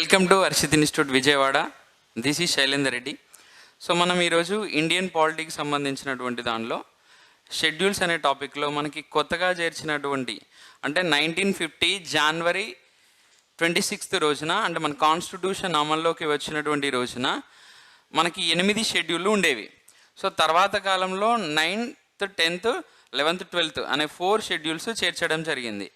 Welcome to Harshit institute Vijayawada. This is Shailender Reddy. So మనం ఈరోజు Indian politics సంబంధించినటువంటి దానిలో షెడ్యూల్స్ అనే టాపిక్లో మనకి కొత్తగా చేర్చినటువంటి అంటే 1950 జనవరి 26 రోజున అంటే మన కాన్స్టిట్యూషన్ అమల్లోకి వచ్చినటువంటి రోజున మనకి 8 షెడ్యూళ్ళు ఉండేవి. సో తర్వాత కాలంలో 9th 10th 11th 12th అనే 4 షెడ్యూల్స్ చేర్చడం జరిగింది.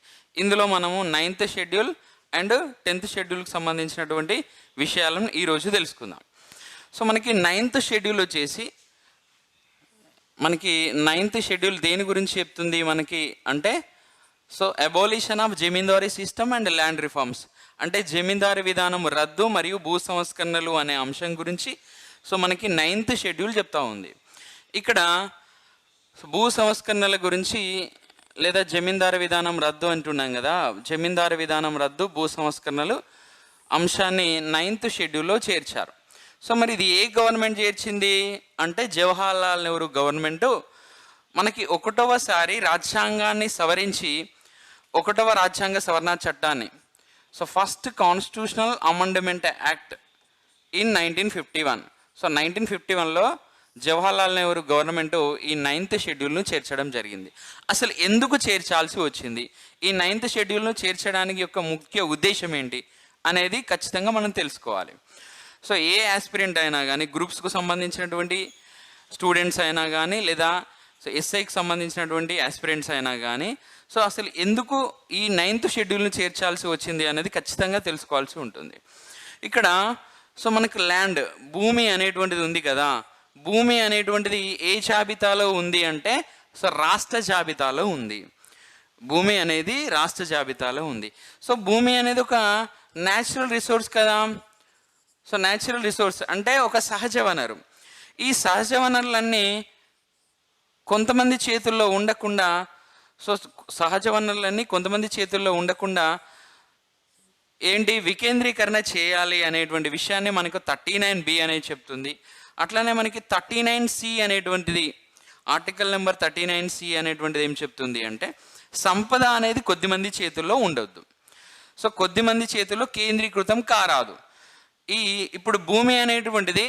ఇందులో మనము 9th షెడ్యూల్ అండ్ 10th షెడ్యూల్కి సంబంధించినటువంటి విషయాలను ఈరోజు తెలుసుకుందాం. సో మనకి 9th షెడ్యూల్ వచ్చేసి మనకి 9th షెడ్యూల్ దేని గురించి చెప్తుంది మనకి అంటే so abolition of zamindari system and land reforms అంటే జమీందారీ విధానం రద్దు మరియు భూ సంస్కరణలు అనే అంశం గురించి సో మనకి 9th షెడ్యూల్ చెప్తా ఉంది. ఇక్కడ భూ సంస్కరణల గురించి లేదా జమీందారు విధానం రద్దు అంటున్నాం కదా, జమీందారు విధానం రద్దు భూ సంస్కరణలు అంశాన్ని 9th షెడ్యూల్లో చేర్చారు. సో మరి ఇది ఏ గవర్నమెంట్ చేర్చింది అంటే జవహర్లాల్ నెహ్రూ గవర్నమెంటు మనకి 1వసారి రాజ్యాంగాన్ని సవరించి 1వ రాజ్యాంగ సవరణ చట్టాన్ని so first constitutional amendment act in 1951. So 1951లో జవహర్లాల్ నెహ్రూ గవర్నమెంటు ఈ 9th షెడ్యూల్ను చేర్చడం జరిగింది. అసలు ఎందుకు చేర్చాల్సి వచ్చింది, ఈ 9th షెడ్యూల్ను చేర్చడానికి యొక్క ముఖ్య ఉద్దేశం ఏంటి అనేది ఖచ్చితంగా మనం తెలుసుకోవాలి. సో ఏ ఆస్పిరెంట్ అయినా కానీ గ్రూప్స్కు సంబంధించినటువంటి స్టూడెంట్స్ అయినా కానీ లేదా సో ఎస్ఐకి సంబంధించినటువంటి ఆస్పిరెంట్స్ అయినా కానీ సో అసలు ఎందుకు ఈ 9th షెడ్యూల్ను చేర్చాల్సి వచ్చింది అనేది ఖచ్చితంగా తెలుసుకోవాల్సి ఉంటుంది. ఇక్కడ సో మనకు ల్యాండ్ భూమి అనేటువంటిది ఉంది కదా, భూమి అనేటువంటిది ఏ జాబితాలో ఉంది అంటే సో రాష్ట్ర జాబితాలో ఉంది. భూమి అనేది రాష్ట్ర జాబితాలో ఉంది. సో భూమి అనేది ఒక న్యాచురల్ రిసోర్స్ కదా. సో న్యాచురల్ రిసోర్స్ అంటే ఒక సహజ వనరు. ఈ సహజ వనరులన్నీ కొంతమంది చేతుల్లో ఉండకుండా సో సహజ వనరులన్నీ కొంతమంది చేతుల్లో ఉండకుండా ఏంటి వికేంద్రీకరణ చేయాలి అనేటువంటి విషయాన్ని మనకు 39B అనేది చెప్తుంది. అట్లనే మనకి 39C అనేటువంటిది ఆర్టికల్ నెంబర్ 39C అనేటువంటిది ఏం చెప్తుంది అంటే సంపద అనేది కొద్దిమంది చేతుల్లో ఉండొద్దు. సో కొద్దిమంది చేతుల్లో కేంద్రీకృతం కారాదు. ఇప్పుడు భూమి అనేటువంటిది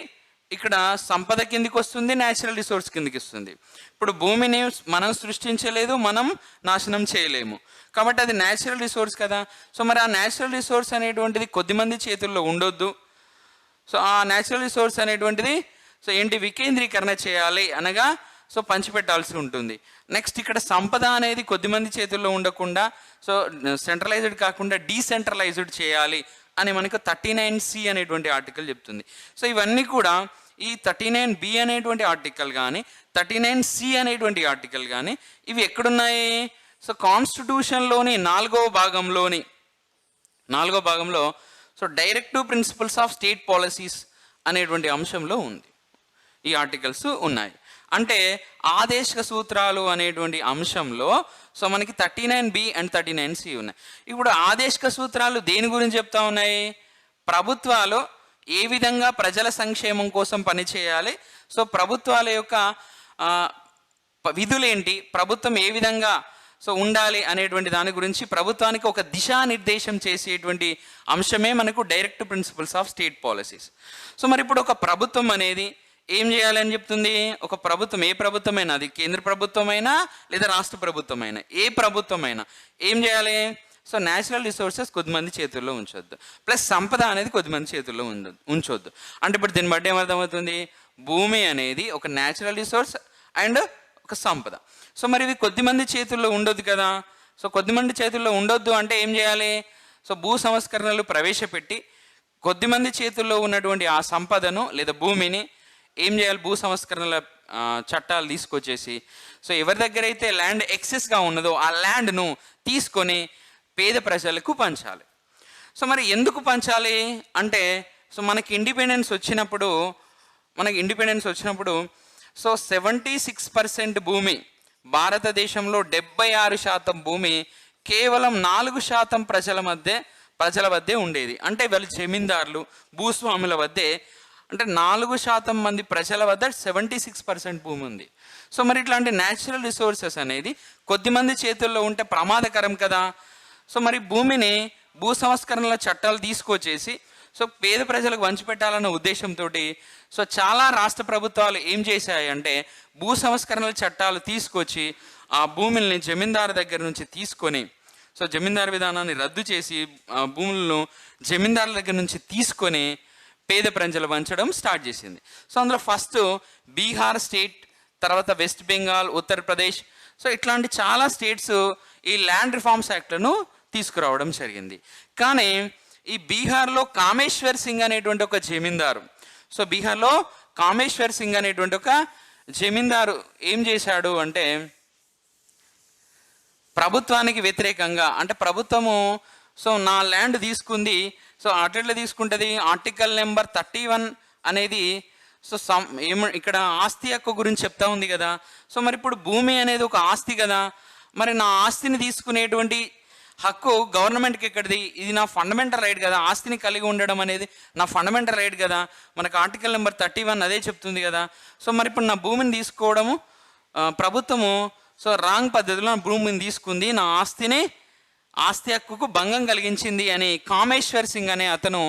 ఇక్కడ సంపద కిందికి వస్తుంది, న్యాచురల్ రిసోర్స్ కిందికి వస్తుంది. ఇప్పుడు భూమిని మనం సృష్టించలేదు, మనం నాశనం చేయలేము కాబట్టి అది న్యాచురల్ రిసోర్స్ కదా. సో మరి ఆ న్యాచురల్ రిసోర్స్ అనేటువంటిది కొద్దిమంది చేతుల్లో ఉండొద్దు. సో ఆ న్యాచురల్ రిసోర్స్ అనేటువంటిది సో ఏంటి వికేంద్రీకరణ చేయాలి అనగా సో పంచిపెట్టాల్సి ఉంటుంది. నెక్స్ట్ ఇక్కడ సంపద అనేది కొద్దిమంది చేతుల్లో ఉండకుండా సో సెంట్రలైజ్డ్ కాకుండా డీసెంట్రలైజ్డ్ చేయాలి అని మనకు 39C అనేటువంటి ఆర్టికల్ చెప్తుంది. సో ఇవన్నీ కూడా ఈ 39B అనేటువంటి ఆర్టికల్ కానీ 39C అనేటువంటి ఆర్టికల్ కానీ ఇవి ఎక్కడున్నాయి సో కాన్స్టిట్యూషన్లోని 4వ భాగంలో so directive principles of state policies అనేటువంటి అంశంలో ఉంది ఈ ఆర్టికల్స్ ఉన్నాయి. అంటే ఆదేశక సూత్రాలు అనేటువంటి అంశంలో సో మనకి 39B అండ్ 39C ఉన్నాయి. ఇప్పుడు ఆదేశక సూత్రాలు దేని గురించి చెప్తా ఉన్నాయి, ప్రభుత్వాలు ఏ విధంగా ప్రజల సంక్షేమం కోసం పనిచేయాలి, సో ప్రభుత్వాల యొక్క విధులేంటి, ప్రభుత్వం ఏ విధంగా సో ఉండాలి అనేటువంటి దాని గురించి ప్రభుత్వానికి ఒక దిశానిర్దేశం చేసేటువంటి అంశమే మనకు direct principles of state policies. So మరి ఇప్పుడు ఒక ప్రభుత్వం అనేది ఏం చేయాలని చెప్తుంది, ఒక ప్రభుత్వం ఏ ప్రభుత్వమైనా అది కేంద్ర ప్రభుత్వమైనా లేదా రాష్ట్ర ప్రభుత్వమైనా ఏ ప్రభుత్వమైనా ఏం చేయాలి సో న్యాచురల్ రిసోర్సెస్ కొద్దిమంది చేతుల్లో ఉంచొద్దు, ప్లస్ సంపద అనేది కొద్దిమంది చేతుల్లో ఉంచొద్దు. అంటే ఇప్పుడు దీన్ని బట్టి ఏమర్థమవుతుంది, భూమి అనేది ఒక న్యాచురల్ రిసోర్స్ అండ్ ఒక సంపద. సో మరి ఇది కొద్దిమంది చేతుల్లో ఉండొద్దు కదా. సో కొద్దిమంది చేతుల్లో ఉండొద్దు అంటే ఏం చేయాలి, సో భూ సంస్కరణలు ప్రవేశపెట్టి కొద్దిమంది చేతుల్లో ఉన్నటువంటి ఆ సంపదను లేదా భూమిని ఏం చేయాలి, భూ సంస్కరణల చట్టాలు తీసుకొచ్చేసి సో ఎవరి దగ్గర అయితే ల్యాండ్ ఎక్సెస్గా ఉన్నదో ఆ ల్యాండ్ను తీసుకొని పేద ప్రజలకు పంచాలి. సో మరి ఎందుకు పంచాలి అంటే సో మనకి ఇండిపెండెన్స్ వచ్చినప్పుడు సో 76% భూమి భారతదేశంలో 76% భూమి కేవలం 4% ప్రజల వద్దే ఉండేది. అంటే వీళ్ళు జమీందారులు భూస్వాముల వద్దే అంటే 4% మంది ప్రజల వద్ద 76% భూమి ఉంది. సో మరి ఇట్లాంటి న్యాచురల్ రిసోర్సెస్ అనేది కొద్దిమంది చేతుల్లో ఉంటే ప్రమాదకరం కదా. సో మరి భూమిని భూ సంస్కరణల చట్టాలు తీసుకొచ్చేసి సో పేద ప్రజలకు పంచిపెట్టాలన్న ఉద్దేశంతో సో చాలా రాష్ట్ర ప్రభుత్వాలు ఏం చేశాయి అంటే భూ సంస్కరణల చట్టాలు తీసుకొచ్చి ఆ భూముల్ని జమీందారు దగ్గర నుంచి తీసుకొని, సో జమీందారు విధానాన్ని రద్దు చేసి భూములను జమీందారుల దగ్గర నుంచి తీసుకొని పేద ప్రజలు పంచడం స్టార్ట్ చేసింది. సో అందులో ఫస్ట్ బీహార్ స్టేట్, తర్వాత వెస్ట్ బెంగాల్, ఉత్తరప్రదేశ్, సో ఇట్లాంటి చాలా స్టేట్స్ ఈ ల్యాండ్ రిఫార్మ్స్ యాక్ట్లను తీసుకురావడం జరిగింది. కానీ ఈ బీహార్లో కామేశ్వర్ సింగ్ అనేటువంటి ఒక జమీందారు, సో బీహార్లో కామేశ్వర్ సింగ్ అనేటువంటి ఒక జమీందారు ఏం చేశాడు అంటే ప్రభుత్వానికి వ్యతిరేకంగా, అంటే ప్రభుత్వము సో నా ల్యాండ్ తీసుకుంది, సో అట్లా తీసుకుంటుంది, ఆర్టికల్ నెంబర్ 31 అనేది సో ఇక్కడ ఆస్తి హక్కు గురించి చెప్తా ఉంది కదా. సో మరి ఇప్పుడు భూమి అనేది ఒక ఆస్తి కదా, మరి నా ఆస్తిని తీసుకునేటువంటి హక్కు గవర్నమెంట్కి ఎక్కడిది? ఇది నా ఫండమెంటల్ రైట్ కదా, ఆస్తిని కలిగి ఉండడం అనేది నా ఫండమెంటల్ రైట్ కదా, మనకు ఆర్టికల్ నెంబర్ 31 అదే చెప్తుంది కదా. సో మరి ఇప్పుడు నా భూమిని తీసుకోవడము ప్రభుత్వము సో రాంగ్ పద్ధతిలో నా భూమిని తీసుకుంది, నా ఆస్తి హక్కుకు భంగం కలిగించింది అని కామేశ్వర్ సింగ్ అనే అతను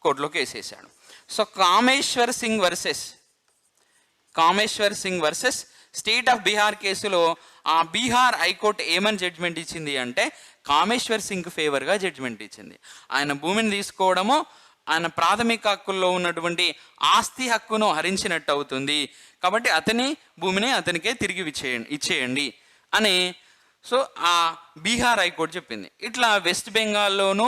కోర్టులో కేసేసాడు. So Kameshwar Singh versus state of Bihar కేసులో ఆ బీహార్ హైకోర్టు ఏమని జడ్జిమెంట్ ఇచ్చింది అంటే కామేశ్వర్ సింగ్ ఫేవర్గా జడ్జిమెంట్ ఇచ్చింది. ఆయన భూమిని తీసుకోవడము ఆయన ప్రాథమిక హక్కుల్లో ఉన్నటువంటి ఆస్తి హక్కును హరించినట్టు అవుతుంది, కాబట్టి అతని భూమిని అతనికే తిరిగి ఇచ్చేయండి అని సో ఆ బీహార్ హైకోర్టు చెప్పింది. ఇట్లా వెస్ట్ బెంగాల్లోనూ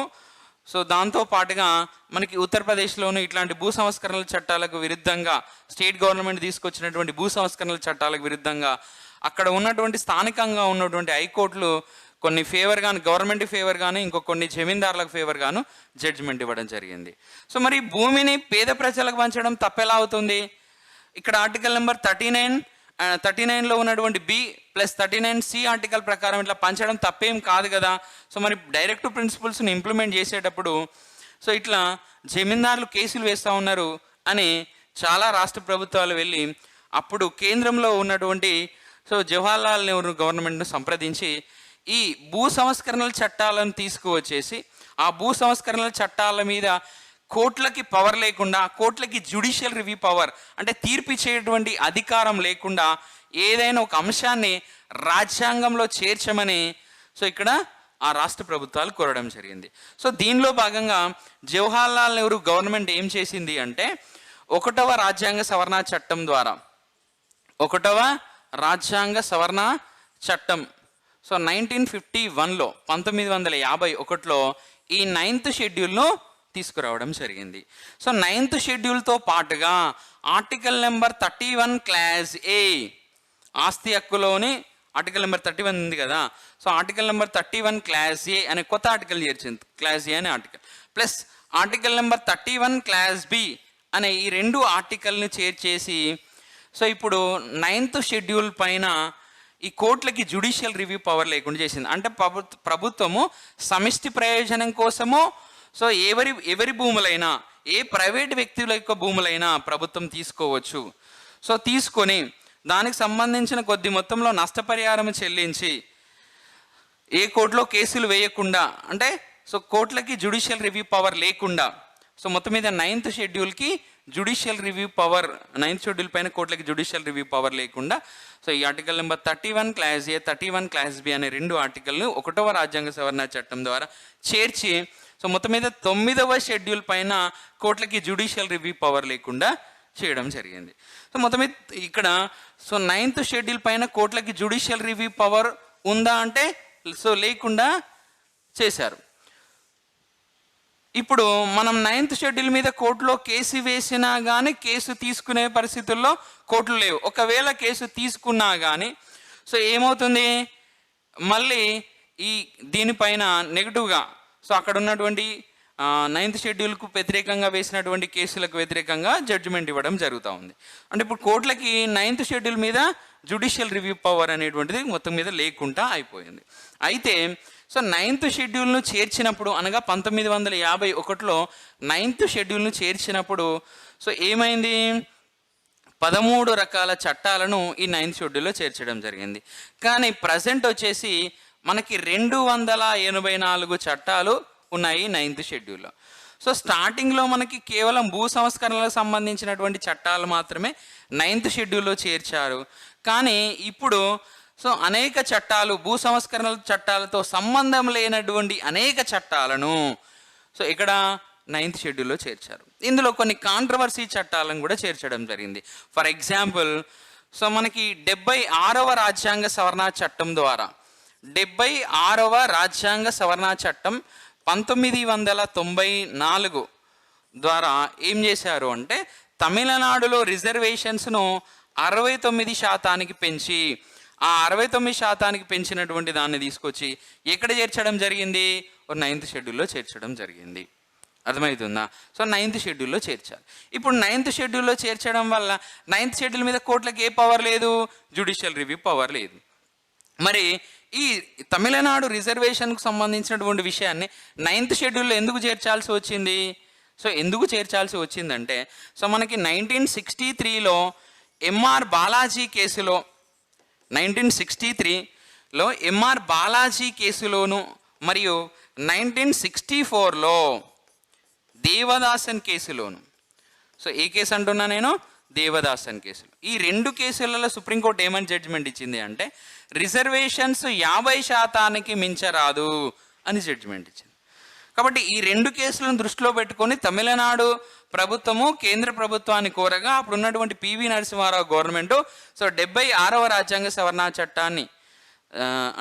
సో దాంతో పాటుగా మనకి ఉత్తరప్రదేశ్లోనూ ఇట్లాంటి భూ సంస్కరణల చట్టాలకు విరుద్ధంగా స్టేట్ గవర్నమెంట్ తీసుకొచ్చినటువంటి భూ సంస్కరణల చట్టాలకు విరుద్ధంగా అక్కడ ఉన్నటువంటి స్థానికంగా ఉన్నటువంటి హైకోర్టులు కొన్ని ఫేవర్ గాను, గవర్నమెంట్ ఫేవర్ గాను, ఇంకో కొన్ని జమీందారులకు ఫేవర్ గాను జడ్జిమెంట్ ఇవ్వడం జరిగింది. సో మరి భూమిని పేద ప్రజలకు పంచడం తప్పెలా అవుతుంది? ఇక్కడ ఆర్టికల్ నెంబర్ 39లో ఉన్నటువంటి B+39C ఆర్టికల్ ప్రకారం ఇట్లా పంచడం తప్పేం కాదు కదా. సో మరి డైరెక్ట్ ప్రిన్సిపల్స్ని ఇంప్లిమెంట్ చేసేటప్పుడు సో ఇట్లా జమీందారులు కేసులు వేస్తూ ఉన్నారు అని చాలా రాష్ట్ర ప్రభుత్వాలు వెళ్ళి అప్పుడు కేంద్రంలో ఉన్నటువంటి సో జవహర్లాల్ నెహ్రూ గవర్నమెంట్ను సంప్రదించి ఈ భూ సంస్కరణల చట్టాలను తీసుకువచ్చేసి ఆ భూ సంస్కరణల చట్టాల మీద కోర్టులకి పవర్ లేకుండా, కోర్టులకి జ్యుడిషియల్ రివ్యూ పవర్ అంటే తీర్పు ఇచ్చేటువంటి అధికారం లేకుండా ఏదైనా ఒక అంశాన్ని రాజ్యాంగంలో చేర్చమని సో ఇక్కడ ఆ రాష్ట్ర ప్రభుత్వాలు కోరడం జరిగింది. సో దీనిలో భాగంగా జవహర్లాల్ నెహ్రూ గవర్నమెంట్ ఏం చేసింది అంటే 1వ రాజ్యాంగ సవరణ చట్టం ద్వారా 1వ రాజ్యాంగ సవరణ చట్టం సో 1951లో 1951లో ఈ 9th షెడ్యూల్ను తీసుకురావడం జరిగింది. సో 9th షెడ్యూల్తో పాటుగా ఆర్టికల్ నెంబర్ 31 క్లాజ్ ఏ ఆస్తి హక్కులోని ఆర్టికల్ నెంబర్ 31 ఉంది కదా. So article number 31 clause A అనే కొత్త ఆర్టికల్ చేర్చింది, క్లాజ్ ఏ అనే article plus article number 31 clause B అనే ఈ 2 ఆర్టికల్ని చేర్చేసి సో ఇప్పుడు 9th షెడ్యూల్ పైన ఈ కోర్టులకి జ్యుడిషియల్ రివ్యూ పవర్ లేకుండా చేసింది. అంటే ప్రభుత్వము సమిష్టి ప్రయోజనం కోసము సో ఎవరి భూములైనా, ఏ ప్రైవేట్ వ్యక్తుల యొక్క భూములైనా ప్రభుత్వం తీసుకోవచ్చు. సో తీసుకొని దానికి సంబంధించిన కొద్ది మొత్తంలో నష్టపరిహారం చెల్లించి ఏ కోర్టులో కేసులు వేయకుండా, అంటే సో కోర్టులకి జ్యుడిషియల్ రివ్యూ పవర్ లేకుండా, సో మొత్తం మీద 9th షెడ్యూల్కి judicial review power, 9th schedule పైన కోర్టులకి జ్యుడిషియల్ రివ్యూ పవర్ లేకుండా సో ఈ article number 31 clause A 31 clause B అనే 2 ఆర్టికల్ను 1వ రాజ్యాంగ సవరణ చట్టం ద్వారా చేర్చి సో మొత్తం మీద 9వ షెడ్యూల్ పైన కోర్టులకి జ్యుడిషియల్ రివ్యూ పవర్ లేకుండా చేయడం జరిగింది. సో మొత్తం మీద ఇక్కడ సో 9th షెడ్యూల్ పైన కోర్టులకి జ్యుడిషియల్ రివ్యూ పవర్ ఉందా అంటే సో లేకుండా చేశారు. ఇప్పుడు మనం 9th షెడ్యూల్ మీద కోర్టులో కేసు వేసినా కానీ కేసు తీసుకునే పరిస్థితుల్లో కోర్టులు లేవు. ఒకవేళ కేసు తీసుకున్నా కానీ సో ఏమవుతుంది, మళ్ళీ దీనిపైన నెగిటివ్గా సో అక్కడ ఉన్నటువంటి 9th షెడ్యూల్కు వ్యతిరేకంగా వేసినటువంటి కేసులకు వ్యతిరేకంగా జడ్జిమెంట్ ఇవ్వడం జరుగుతూ ఉంది. అంటే ఇప్పుడు కోర్టులకి 9th షెడ్యూల్ మీద జ్యుడిషియల్ రివ్యూ పవర్ అనేటువంటిది మొత్తం మీద లేకుండా అయిపోయింది. అయితే సో 9th షెడ్యూల్ను చేర్చినప్పుడు అనగా 1951లో 9th షెడ్యూల్ను చేర్చినప్పుడు సో ఏమైంది, 13 రకాల చట్టాలను ఈ 9th షెడ్యూల్లో చేర్చడం జరిగింది. కానీ ప్రజెంట్ వచ్చేసి మనకి 284 చట్టాలు ఉన్నాయి 9th షెడ్యూల్లో. సో స్టార్టింగ్లో మనకి కేవలం భూ సంస్కరణలకు సంబంధించినటువంటి చట్టాలు మాత్రమే 9th షెడ్యూల్లో చేర్చారు. కానీ ఇప్పుడు సో అనేక చట్టాలు, భూ సంస్కరణల చట్టాలతో సంబంధం లేనటువంటి అనేక చట్టాలను సో ఇక్కడ 9th షెడ్యూల్లో చేర్చారు. ఇందులో కొన్ని కాంట్రవర్సీ చట్టాలను కూడా చేర్చడం జరిగింది. ఫర్ ఎగ్జాంపుల్, సో మనకి 76వ రాజ్యాంగ సవరణ చట్టం ద్వారా 76వ రాజ్యాంగ సవరణ చట్టం 1994 ద్వారా ఏం చేశారు అంటే తమిళనాడులో రిజర్వేషన్స్ను 69% పెంచి ఆ 69% పెంచినటువంటి దాన్ని తీసుకొచ్చి ఎక్కడ చేర్చడం జరిగింది? 9th షెడ్యూల్లో చేర్చడం జరిగింది. అర్థమవుతుందా? సో 9th షెడ్యూల్లో చేర్చారు. ఇప్పుడు 9th షెడ్యూల్లో చేర్చడం వల్ల 9th షెడ్యూల్ మీద కోర్టులకు ఏ పవర్ లేదు? జ్యుడిషియల్ రివ్యూ పవర్ లేదు. మరి ఈ తమిళనాడు రిజర్వేషన్కు సంబంధించినటువంటి విషయాన్ని 9th షెడ్యూల్లో ఎందుకు చేర్చాల్సి వచ్చింది? సో ఎందుకు చేర్చాల్సి వచ్చిందంటే సో మనకి 1963లో ఎంఆర్ బాలాజీ కేసులో 1963లో ఎంఆర్ బాలాజీ కేసులోను మరియు 1964లో దేవదాసన్ కేసులోను. సో ఏ కేసు అంటున్నా నేను? దేవదాసన్ కేసులు. ఈ 2 కేసులలో సుప్రీంకోర్టు ఏమని జడ్జిమెంట్ ఇచ్చింది అంటే రిజర్వేషన్స్ 50% మించరాదు అని జడ్జిమెంట్ ఇచ్చింది. కాబట్టి ఈ 2 కేసులను దృష్టిలో పెట్టుకొని తమిళనాడు ప్రభుత్వము కేంద్ర ప్రభుత్వాన్ని కోరగా అప్పుడు ఉన్నటువంటి పివి నరసింహారావు గవర్నమెంటు సో 76వ రాజ్యాంగ సవరణ చట్టాన్ని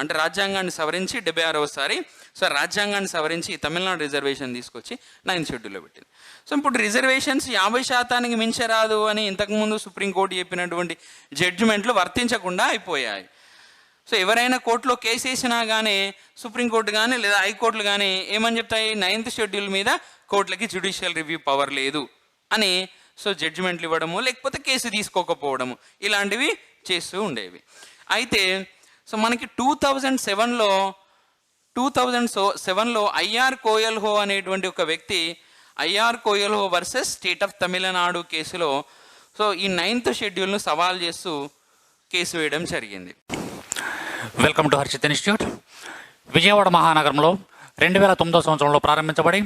అంటే రాజ్యాంగాన్ని సవరించి 76వసారి సో రాజ్యాంగాన్ని సవరించి తమిళనాడు రిజర్వేషన్ తీసుకొచ్చి 9th షెడ్యూల్లో పెట్టింది. సో ఇప్పుడు రిజర్వేషన్స్ 50% మించరాదు అని ఇంతకుముందు సుప్రీంకోర్టు చెప్పినటువంటి జడ్జిమెంట్లు వర్తించకుండా అయిపోయాయి. సో ఎవరైనా కోర్టులో కేసు వేసినా కానీ సుప్రీంకోర్టు కానీ లేదా హైకోర్టులు కానీ ఏమని చెప్తాయి? 9th షెడ్యూల్ మీద కోర్టులకి జ్యుడిషియల్ రివ్యూ పవర్ లేదు అని సో జడ్జిమెంట్లు ఇవ్వడము లేకపోతే కేసు తీసుకోకపోవడము ఇలాంటివి చేస్తూ ఉండేవి. అయితే సో మనకి 2007లో ఐఆర్ కోయల్హో అనేటువంటి ఒక వ్యక్తి IR Coelho versus state of Tamil Nadu కేసులో సో ఈ 9th షెడ్యూల్ను సవాల్ చేస్తూ కేసు వేయడం జరిగింది. Welcome to Harshit institute. Vijayawada మహానగరంలో 2009 సంవత్సరంలో ప్రారంభించబడి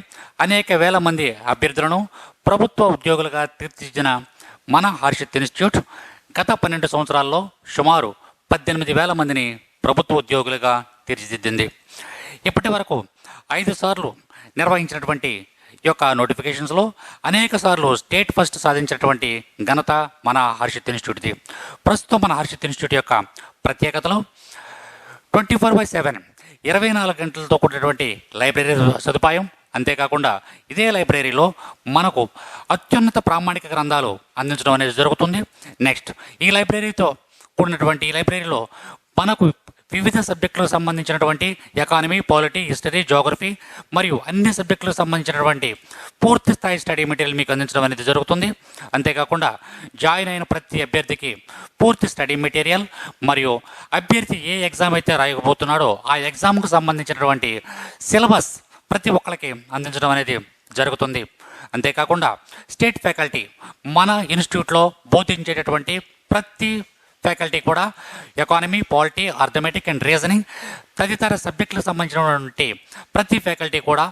అనేక వేల మంది అభ్యర్థులను ప్రభుత్వ ఉద్యోగులుగా తీర్చిదిద్దిన మన హర్షిత్ ఇన్స్టిట్యూట్ గత 12 సంవత్సరాల్లో సుమారు 18,000 మందిని ప్రభుత్వ ఉద్యోగులుగా తీర్చిదిద్దింది. ఇప్పటి వరకు 5 సార్లు నిర్వహించినటువంటి ఈ యొక్క నోటిఫికేషన్స్లో అనేక సార్లు స్టేట్ ఫస్ట్ సాధించినటువంటి ఘనత మన హర్షిత్ ఇన్స్టిట్యూట్ది. ప్రస్తుతం మన హర్షిత్ ఇన్స్టిట్యూట్ యొక్క ప్రత్యేకతలు 24/7 24 గంటలతో కూడినటువంటి లైబ్రరీ సదుపాయం. అంతేకాకుండా ఇదే లైబ్రరీలో మనకు అత్యున్నత ప్రామాణిక గ్రంథాలు అందించడం అనేది జరుగుతుంది. నెక్స్ట్ ఈ లైబ్రరీతో కూడినటువంటి ఈ లైబ్రరీలో మనకు వివిధ సబ్జెక్టులకు సంబంధించినటువంటి ఎకానమీ, పాలిటీ, హిస్టరీ, జోగ్రఫీ మరియు అన్ని సబ్జెక్టులకు సంబంధించినటువంటి పూర్తి స్థాయి స్టడీ మెటీరియల్ మీకు అందించడం అనేది జరుగుతుంది. అంతేకాకుండా జాయిన్ అయిన ప్రతి అభ్యర్థికి పూర్తి స్టడీ మెటీరియల్ మరియు అభ్యర్థి ఏ ఎగ్జామ్ అయితే రాయకపోతున్నాడో ఆ ఎగ్జామ్కు సంబంధించినటువంటి సిలబస్ ప్రతి ఒక్కరికి అందించడం అనేది జరుగుతుంది. అంతేకాకుండా స్టేట్ ఫ్యాకల్టీ మన ఇన్స్టిట్యూట్లో బోధించేటటువంటి ప్రతి ఫ్యాకల్టీ కూడా economy, polity, arithmetic and reasoning తదితర సబ్జెక్టులకు సంబంధించినటువంటి ప్రతి ఫ్యాకల్టీ కూడా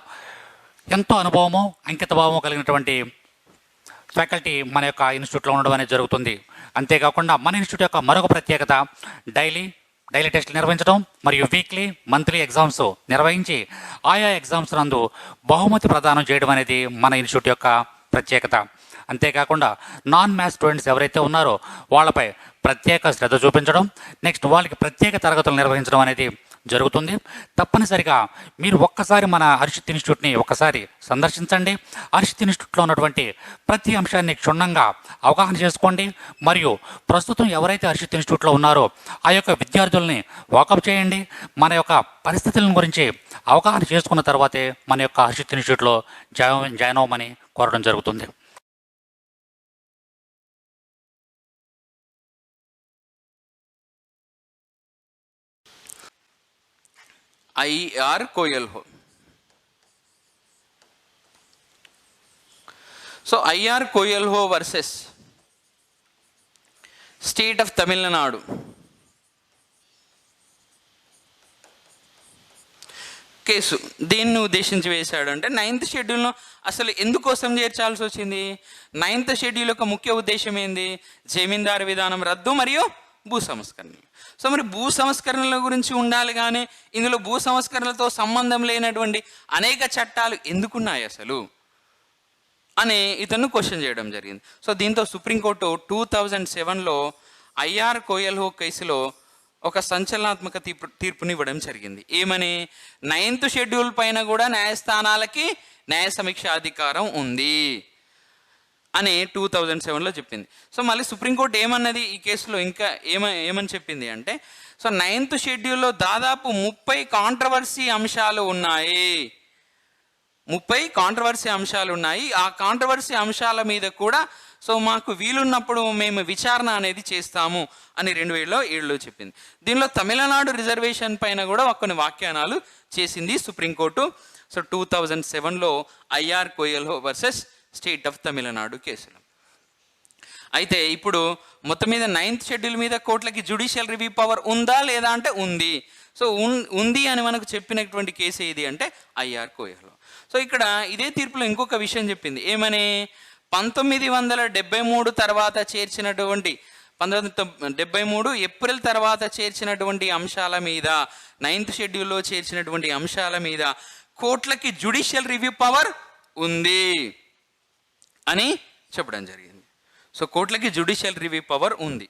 ఎంతో అనుభవము, అంకితభావము కలిగినటువంటి ఫ్యాకల్టీ మన యొక్క ఇన్స్టిట్యూట్లో ఉండడం అనేది జరుగుతుంది. అంతేకాకుండా మన ఇన్స్టిట్యూట్ యొక్క మరొక ప్రత్యేకత డైలీ టెస్టులు నిర్వహించడం మరియు వీక్లీ, మంత్లీ ఎగ్జామ్స్ నిర్వహించి ఆయా ఎగ్జామ్స్ నందు బహుమతి ప్రదానం చేయడం అనేది మన ఇన్స్టిట్యూట్ యొక్క ప్రత్యేకత. అంతేకాకుండా నాన్ మ్యాథ్స్ స్టూడెంట్స్ ఎవరైతే ఉన్నారో వాళ్ళపై ప్రత్యేక శ్రద్ధ చూపించడం, నెక్స్ట్ వాళ్ళకి ప్రత్యేక తరగతులు నిర్వహించడం అనేది జరుగుతుంది. తప్పనిసరిగా మీరు ఒక్కసారి మన హర్షిత్ ఇన్స్టిట్యూట్ని ఒక్కసారి సందర్శించండి. హర్షిత్ ఇన్స్టిట్యూట్లో ఉన్నటువంటి ప్రతి అంశాన్ని క్షుణ్ణంగా అవగాహన చేసుకోండి. మరియు ప్రస్తుతం ఎవరైతే హర్షిత్ ఇన్స్టిట్యూట్లో ఉన్నారో ఆ యొక్క విద్యార్థుల్ని వాకప్ చేయండి. మన యొక్క పరిస్థితుల గురించి అవగాహన చేసుకున్న తర్వాతే మన యొక్క హర్షిత్ ఇన్స్టిట్యూట్లో జాయిన్ అవ్వమని కోరడం జరుగుతుంది. IR Coelho. So IR Coelho versus state of Tamil Nadu. కేసు దేన్ని ఉద్దేశించి వేశాడు అంటే 9th షెడ్యూల్ను అసలు ఎందుకోసం చేర్చాల్సి వచ్చింది? 9th షెడ్యూల్ యొక్క ముఖ్య ఉద్దేశం ఏంది? జమీందారు విధానం రద్దు మరియు భూ సంస్కరణలు. సో మరి భూ సంస్కరణల గురించి ఉండాలి, కానీ ఇందులో భూ సంస్కరణలతో సంబంధం లేనటువంటి అనేక చట్టాలు ఎందుకున్నాయి అసలు అని ఇతను క్వశ్చన్ చేయడం జరిగింది. సో దీంతో సుప్రీంకోర్టు 2007లో ఐఆర్ కోయల్హో కేసులో ఒక సంచలనాత్మక తీర్పునివ్వడం జరిగింది. ఏమని? 9th షెడ్యూల్ పైన కూడా న్యాయస్థానాలకి న్యాయ సమీక్ష అధికారం ఉంది అని 2007లో చెప్పింది. సో మళ్ళీ సుప్రీంకోర్టు ఏమన్నది ఈ కేసులో, ఇంకా ఏమని చెప్పింది అంటే, సో 9th షెడ్యూల్లో దాదాపు 30 కాంట్రవర్సీ అంశాలు ఉన్నాయి. 30 కాంట్రవర్సీ అంశాలు ఉన్నాయి. ఆ కాంట్రవర్సీ అంశాల మీద కూడా సో మాకు వీలున్నప్పుడు మేము విచారణ అనేది చేస్తాము అని 2007లో చెప్పింది. దీనిలో తమిళనాడు రిజర్వేషన్ పైన కూడా కొన్ని వ్యాఖ్యానాలు చేసింది సుప్రీంకోర్టు. సో 2007లో IR Coelho versus state of Tamil Nadu కేసులో. అయితే ఇప్పుడు మొత్తం మీద 9th షెడ్యూల్ మీద కోర్టులకి జ్యుడిషియల్ రివ్యూ పవర్ ఉందా లేదా అంటే ఉంది. సో ఉంది అని మనకు చెప్పినటువంటి కేసు ఏది అంటే ఐఆర్ కోయల్హో. సో ఇక్కడ ఇదే తీర్పులో ఇంకొక విషయం చెప్పింది. ఏమని? 1973 తర్వాత చేర్చినటువంటి 1973 ఏప్రిల్ తర్వాత చేర్చినటువంటి అంశాల మీద, 9th షెడ్యూల్లో చేర్చినటువంటి అంశాల మీద కోర్టులకి జ్యుడిషియల్ రివ్యూ పవర్ ఉంది అని చెప్పడం జరిగింది. సో కోర్టులకి జ్యుడిషియల్ రివ్యూ పవర్ ఉంది,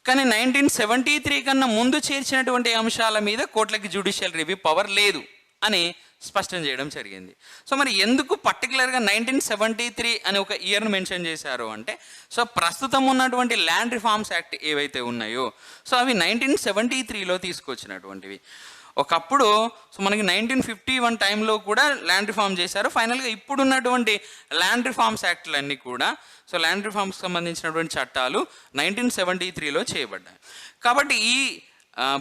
కానీ 1973 కన్నా ముందు చేర్చినటువంటి అంశాల మీద కోర్టులకి జ్యుడిషియల్ రివ్యూ పవర్ లేదు అని స్పష్టం చేయడం జరిగింది. సో మరి ఎందుకు పర్టికులర్గా 1973 అని ఒక ఇయర్ను మెన్షన్ చేశారు అంటే, సో ప్రస్తుతం ఉన్నటువంటి ల్యాండ్ రిఫార్మ్స్ యాక్ట్ ఏవైతే ఉన్నాయో సో అవి 1973లో తీసుకొచ్చినటువంటివి. ఒకప్పుడు సో మనకి 1951 టైంలో కూడా ల్యాండ్ రిఫార్మ్ చేశారు. ఫైనల్గా ఇప్పుడున్నటువంటి ల్యాండ్ రిఫార్మ్స్ యాక్ట్లన్నీ కూడా సో ల్యాండ్ రిఫార్మ్స్కి సంబంధించినటువంటి చట్టాలు 1973లో చేయబడ్డాయి. కాబట్టి ఈ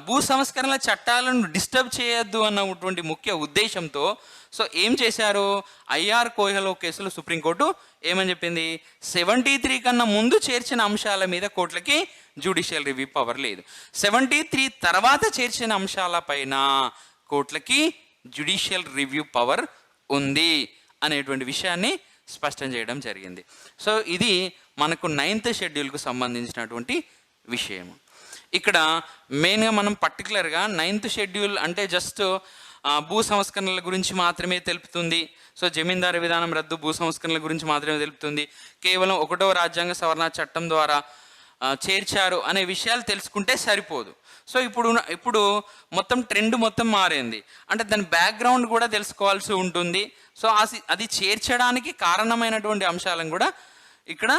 భూ సంస్కరణల చట్టాలను డిస్టర్బ్ చేయొద్దు అన్నటువంటి ముఖ్య ఉద్దేశంతో సో ఏం చేశారు? ఐఆర్ కోయల్హో కేసులో సుప్రీంకోర్టు ఏమని చెప్పింది? 73 కన్నా ముందు చేర్చిన అంశాల మీద కోర్టులకి జ్యుడిషియల్ రివ్యూ పవర్ లేదు, 73 తర్వాత చేర్చిన అంశాలపైన కోర్టులకి జ్యుడిషియల్ రివ్యూ పవర్ ఉంది అనేటువంటి విషయాన్ని స్పష్టం చేయడం జరిగింది. సో ఇది మనకు 9th షెడ్యూల్కు సంబంధించినటువంటి విషయం. ఇక్కడ మెయిన్గా మనం పర్టికులర్గా 9th షెడ్యూల్ అంటే జస్ట్ భూ సంస్కరణల గురించి మాత్రమే తెలుపుతుంది. సో జమీందారు విధానం రద్దు, భూ సంస్కరణల గురించి మాత్రమే తెలుపుతుంది. కేవలం 1వ రాజ్యాంగ సవరణ చట్టం ద్వారా చేర్చారు అనే విషయాలు తెలుసుకుంటే సరిపోదు. సో ఇప్పుడు మొత్తం ట్రెండ్ మొత్తం మారింది అంటే దాని బ్యాక్గ్రౌండ్ కూడా తెలుసుకోవాల్సి ఉంటుంది. సో అది చేర్చడానికి కారణమైనటువంటి అంశాలను కూడా ఇక్కడ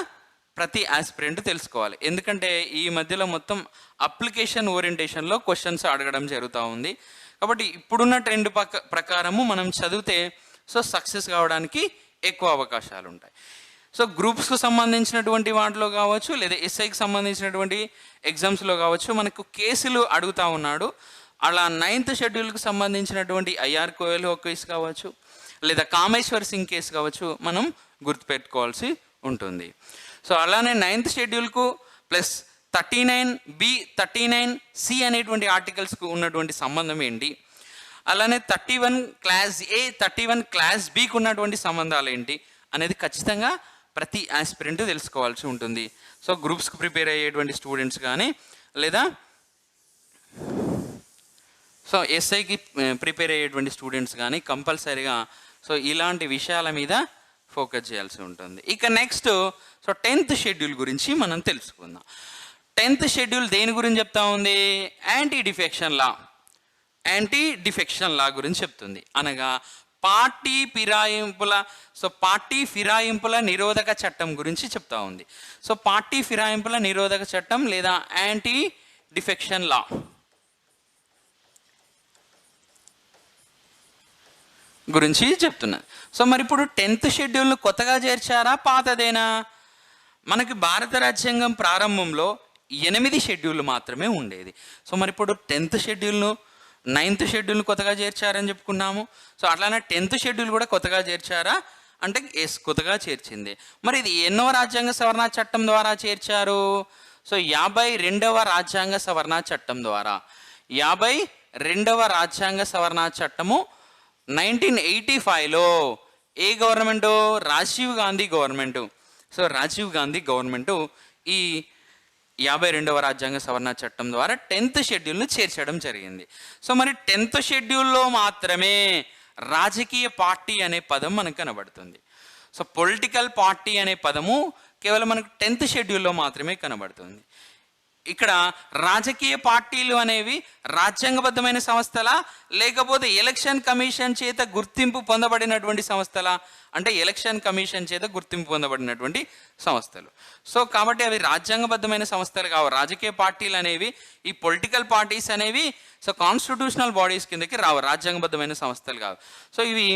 ప్రతి ఆస్పిరెంట్ తెలుసుకోవాలి. ఎందుకంటే ఈ మధ్యలో మొత్తం అప్లికేషన్ ఓరియంటేషన్లో క్వశ్చన్స్ అడగడం జరుగుతూ ఉంది. కాబట్టి ఇప్పుడున్న ట్రెండ్ ప్రకారము మనం చదివితే సో సక్సెస్ కావడానికి ఎక్కువ అవకాశాలు ఉంటాయి. సో గ్రూప్స్కు సంబంధించినటువంటి వాటిలో కావచ్చు, లేదా ఎస్ఐకి సంబంధించినటువంటి ఎగ్జామ్స్లో కావచ్చు, మనకు కేసులు అడుగుతూ ఉన్నాడు. అలా 9th షెడ్యూల్కి సంబంధించినటువంటి ఐఆర్ కోయల్హో కేసు కావచ్చు, లేదా కామేశ్వర్ సింగ్ కేసు కావచ్చు, మనం గుర్తుపెట్టుకోవాల్సి ఉంటుంది. సో అలానే 9th షెడ్యూల్కు ప్లస్ 39B 39C అనేటువంటి ఆర్టికల్స్కు ఉన్నటువంటి సంబంధం ఏంటి, అలానే 31 క్లాస్ A 31 క్లాస్ Bకి ఉన్నటువంటి సంబంధాలు ఏంటి అనేది ఖచ్చితంగా ప్రతి ఆస్పిరెంట్ తెలుసుకోవాల్సి ఉంటుంది. సో గ్రూప్స్కి ప్రిపేర్ అయ్యేటువంటి స్టూడెంట్స్ కానీ, లేదా సో ఎస్ఐకి ప్రిపేర్ అయ్యేటువంటి స్టూడెంట్స్ కానీ కంపల్సరీగా సో ఇలాంటి విషయాల మీద ఫోకస్ చేయాల్సి ఉంటుంది. ఇక నెక్స్ట్ సో 10th షెడ్యూల్ గురించి మనం తెలుసుకుందాం. 10th షెడ్యూల్ దేని గురించి చెప్తా ఉంది? యాంటీ డిఫెక్షన్ లా గురించి చెప్తుంది. అనగా పార్టీ ఫిరాయింపుల నిరోధక చట్టం గురించి చెప్తా ఉంది. సో పార్టీ ఫిరాయింపుల నిరోధక చట్టం లేదా యాంటీ డిఫెక్షన్ లా గురించి చెప్తున్నది. సో మరి ఇప్పుడు 10th షెడ్యూల్ను కొత్తగా చేర్చారా, పాతదేనా? మనకి భారత రాజ్యాంగం ప్రారంభంలో 8 షెడ్యూల్ మాత్రమే ఉండేది. సో మరి ఇప్పుడు 10th షెడ్యూల్ను 9th షెడ్యూల్ను కొత్తగా చేర్చారని చెప్పుకున్నాము. సో అట్లానే 10th షెడ్యూల్ కూడా కొత్తగా చేర్చారా అంటే ఎస్, కొత్తగా చేర్చింది. మరి ఇది ఎన్నో రాజ్యాంగ సవరణ చట్టం ద్వారా చేర్చారు? సో 52వ రాజ్యాంగ సవరణ చట్టం ద్వారా, రెండవ రాజ్యాంగ సవరణ చట్టము 1985లో ఏ government? Rajiv Gandhi government. So Rajiv Gandhi government ఈ 52వ రాజ్యాంగ సవరణ చట్టం ద్వారా 10th షెడ్యూల్ను చేర్చడం జరిగింది. సో మరి 10th షెడ్యూల్లో మాత్రమే రాజకీయ పార్టీ అనే పదం మనకు కనబడుతుంది. సో పొలిటికల్ పార్టీ అనే పదము కేవలం మనకు 10th షెడ్యూల్లో మాత్రమే కనబడుతుంది. ఇక్కడ రాజకీయ పార్టీలు అనేవి రాజ్యాంగబద్ధమైన సంస్థలా, లేకపోతే ఎలక్షన్ కమిషన్ చేత గుర్తింపు పొందబడినటువంటి సంస్థలా? అంటే ఎలక్షన్ కమిషన్ చేత గుర్తింపు పొందబడినటువంటి సంస్థలు. సో కాబట్టి అవి రాజ్యాంగబద్ధమైన సంస్థలు కావు. రాజకీయ పార్టీలు అనేవి, ఈ పొలిటికల్ పార్టీస్ అనేవి సో కాన్స్టిట్యూషనల్ బాడీస్ కిందకి రావు, రాజ్యాంగబద్ధమైన సంస్థలు కావు. సో ఇవి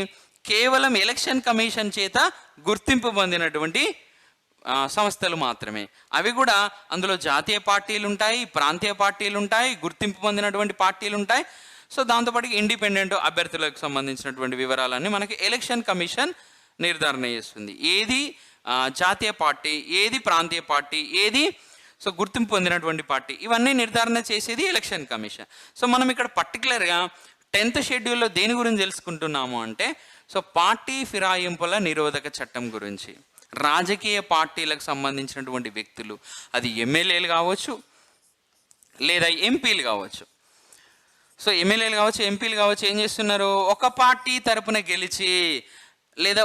కేవలం ఎలక్షన్ కమిషన్ చేత గుర్తింపు పొందినటువంటి సంస్థలు మాత్రమే. అవి కూడా అందులో జాతీయ పార్టీలు ఉంటాయి, ప్రాంతీయ పార్టీలు ఉంటాయి, గుర్తింపు పొందినటువంటి పార్టీలు ఉంటాయి. సో దాంతోపాటు ఇండిపెండెంట్ అభ్యర్థులకు సంబంధించినటువంటి వివరాలన్నీ మనకి ఎలక్షన్ కమిషన్ నిర్ధారణ చేస్తుంది. ఏది జాతీయ పార్టీ, ఏది ప్రాంతీయ పార్టీ, ఏది సో గుర్తింపు పొందినటువంటి పార్టీ, ఇవన్నీ నిర్ధారణ చేసేది ఎలక్షన్ కమిషన్. సో మనం ఇక్కడ పర్టికులర్గా 10th షెడ్యూల్లో దేని గురించి తెలుసుకుంటున్నాము అంటే సో పార్టీ ఫిరాయింపుల నిరోధక చట్టం గురించి. రాజకీయ పార్టీలకు సంబంధించినటువంటి వ్యక్తులు, అది ఎమ్మెల్యేలు కావచ్చు లేదా ఎంపీలు కావచ్చు. సో ఎమ్మెల్యేలు కావచ్చు, ఎంపీలు కావచ్చు, ఏం చేస్తున్నారు? ఒక పార్టీ తరపున గెలిచి లేదా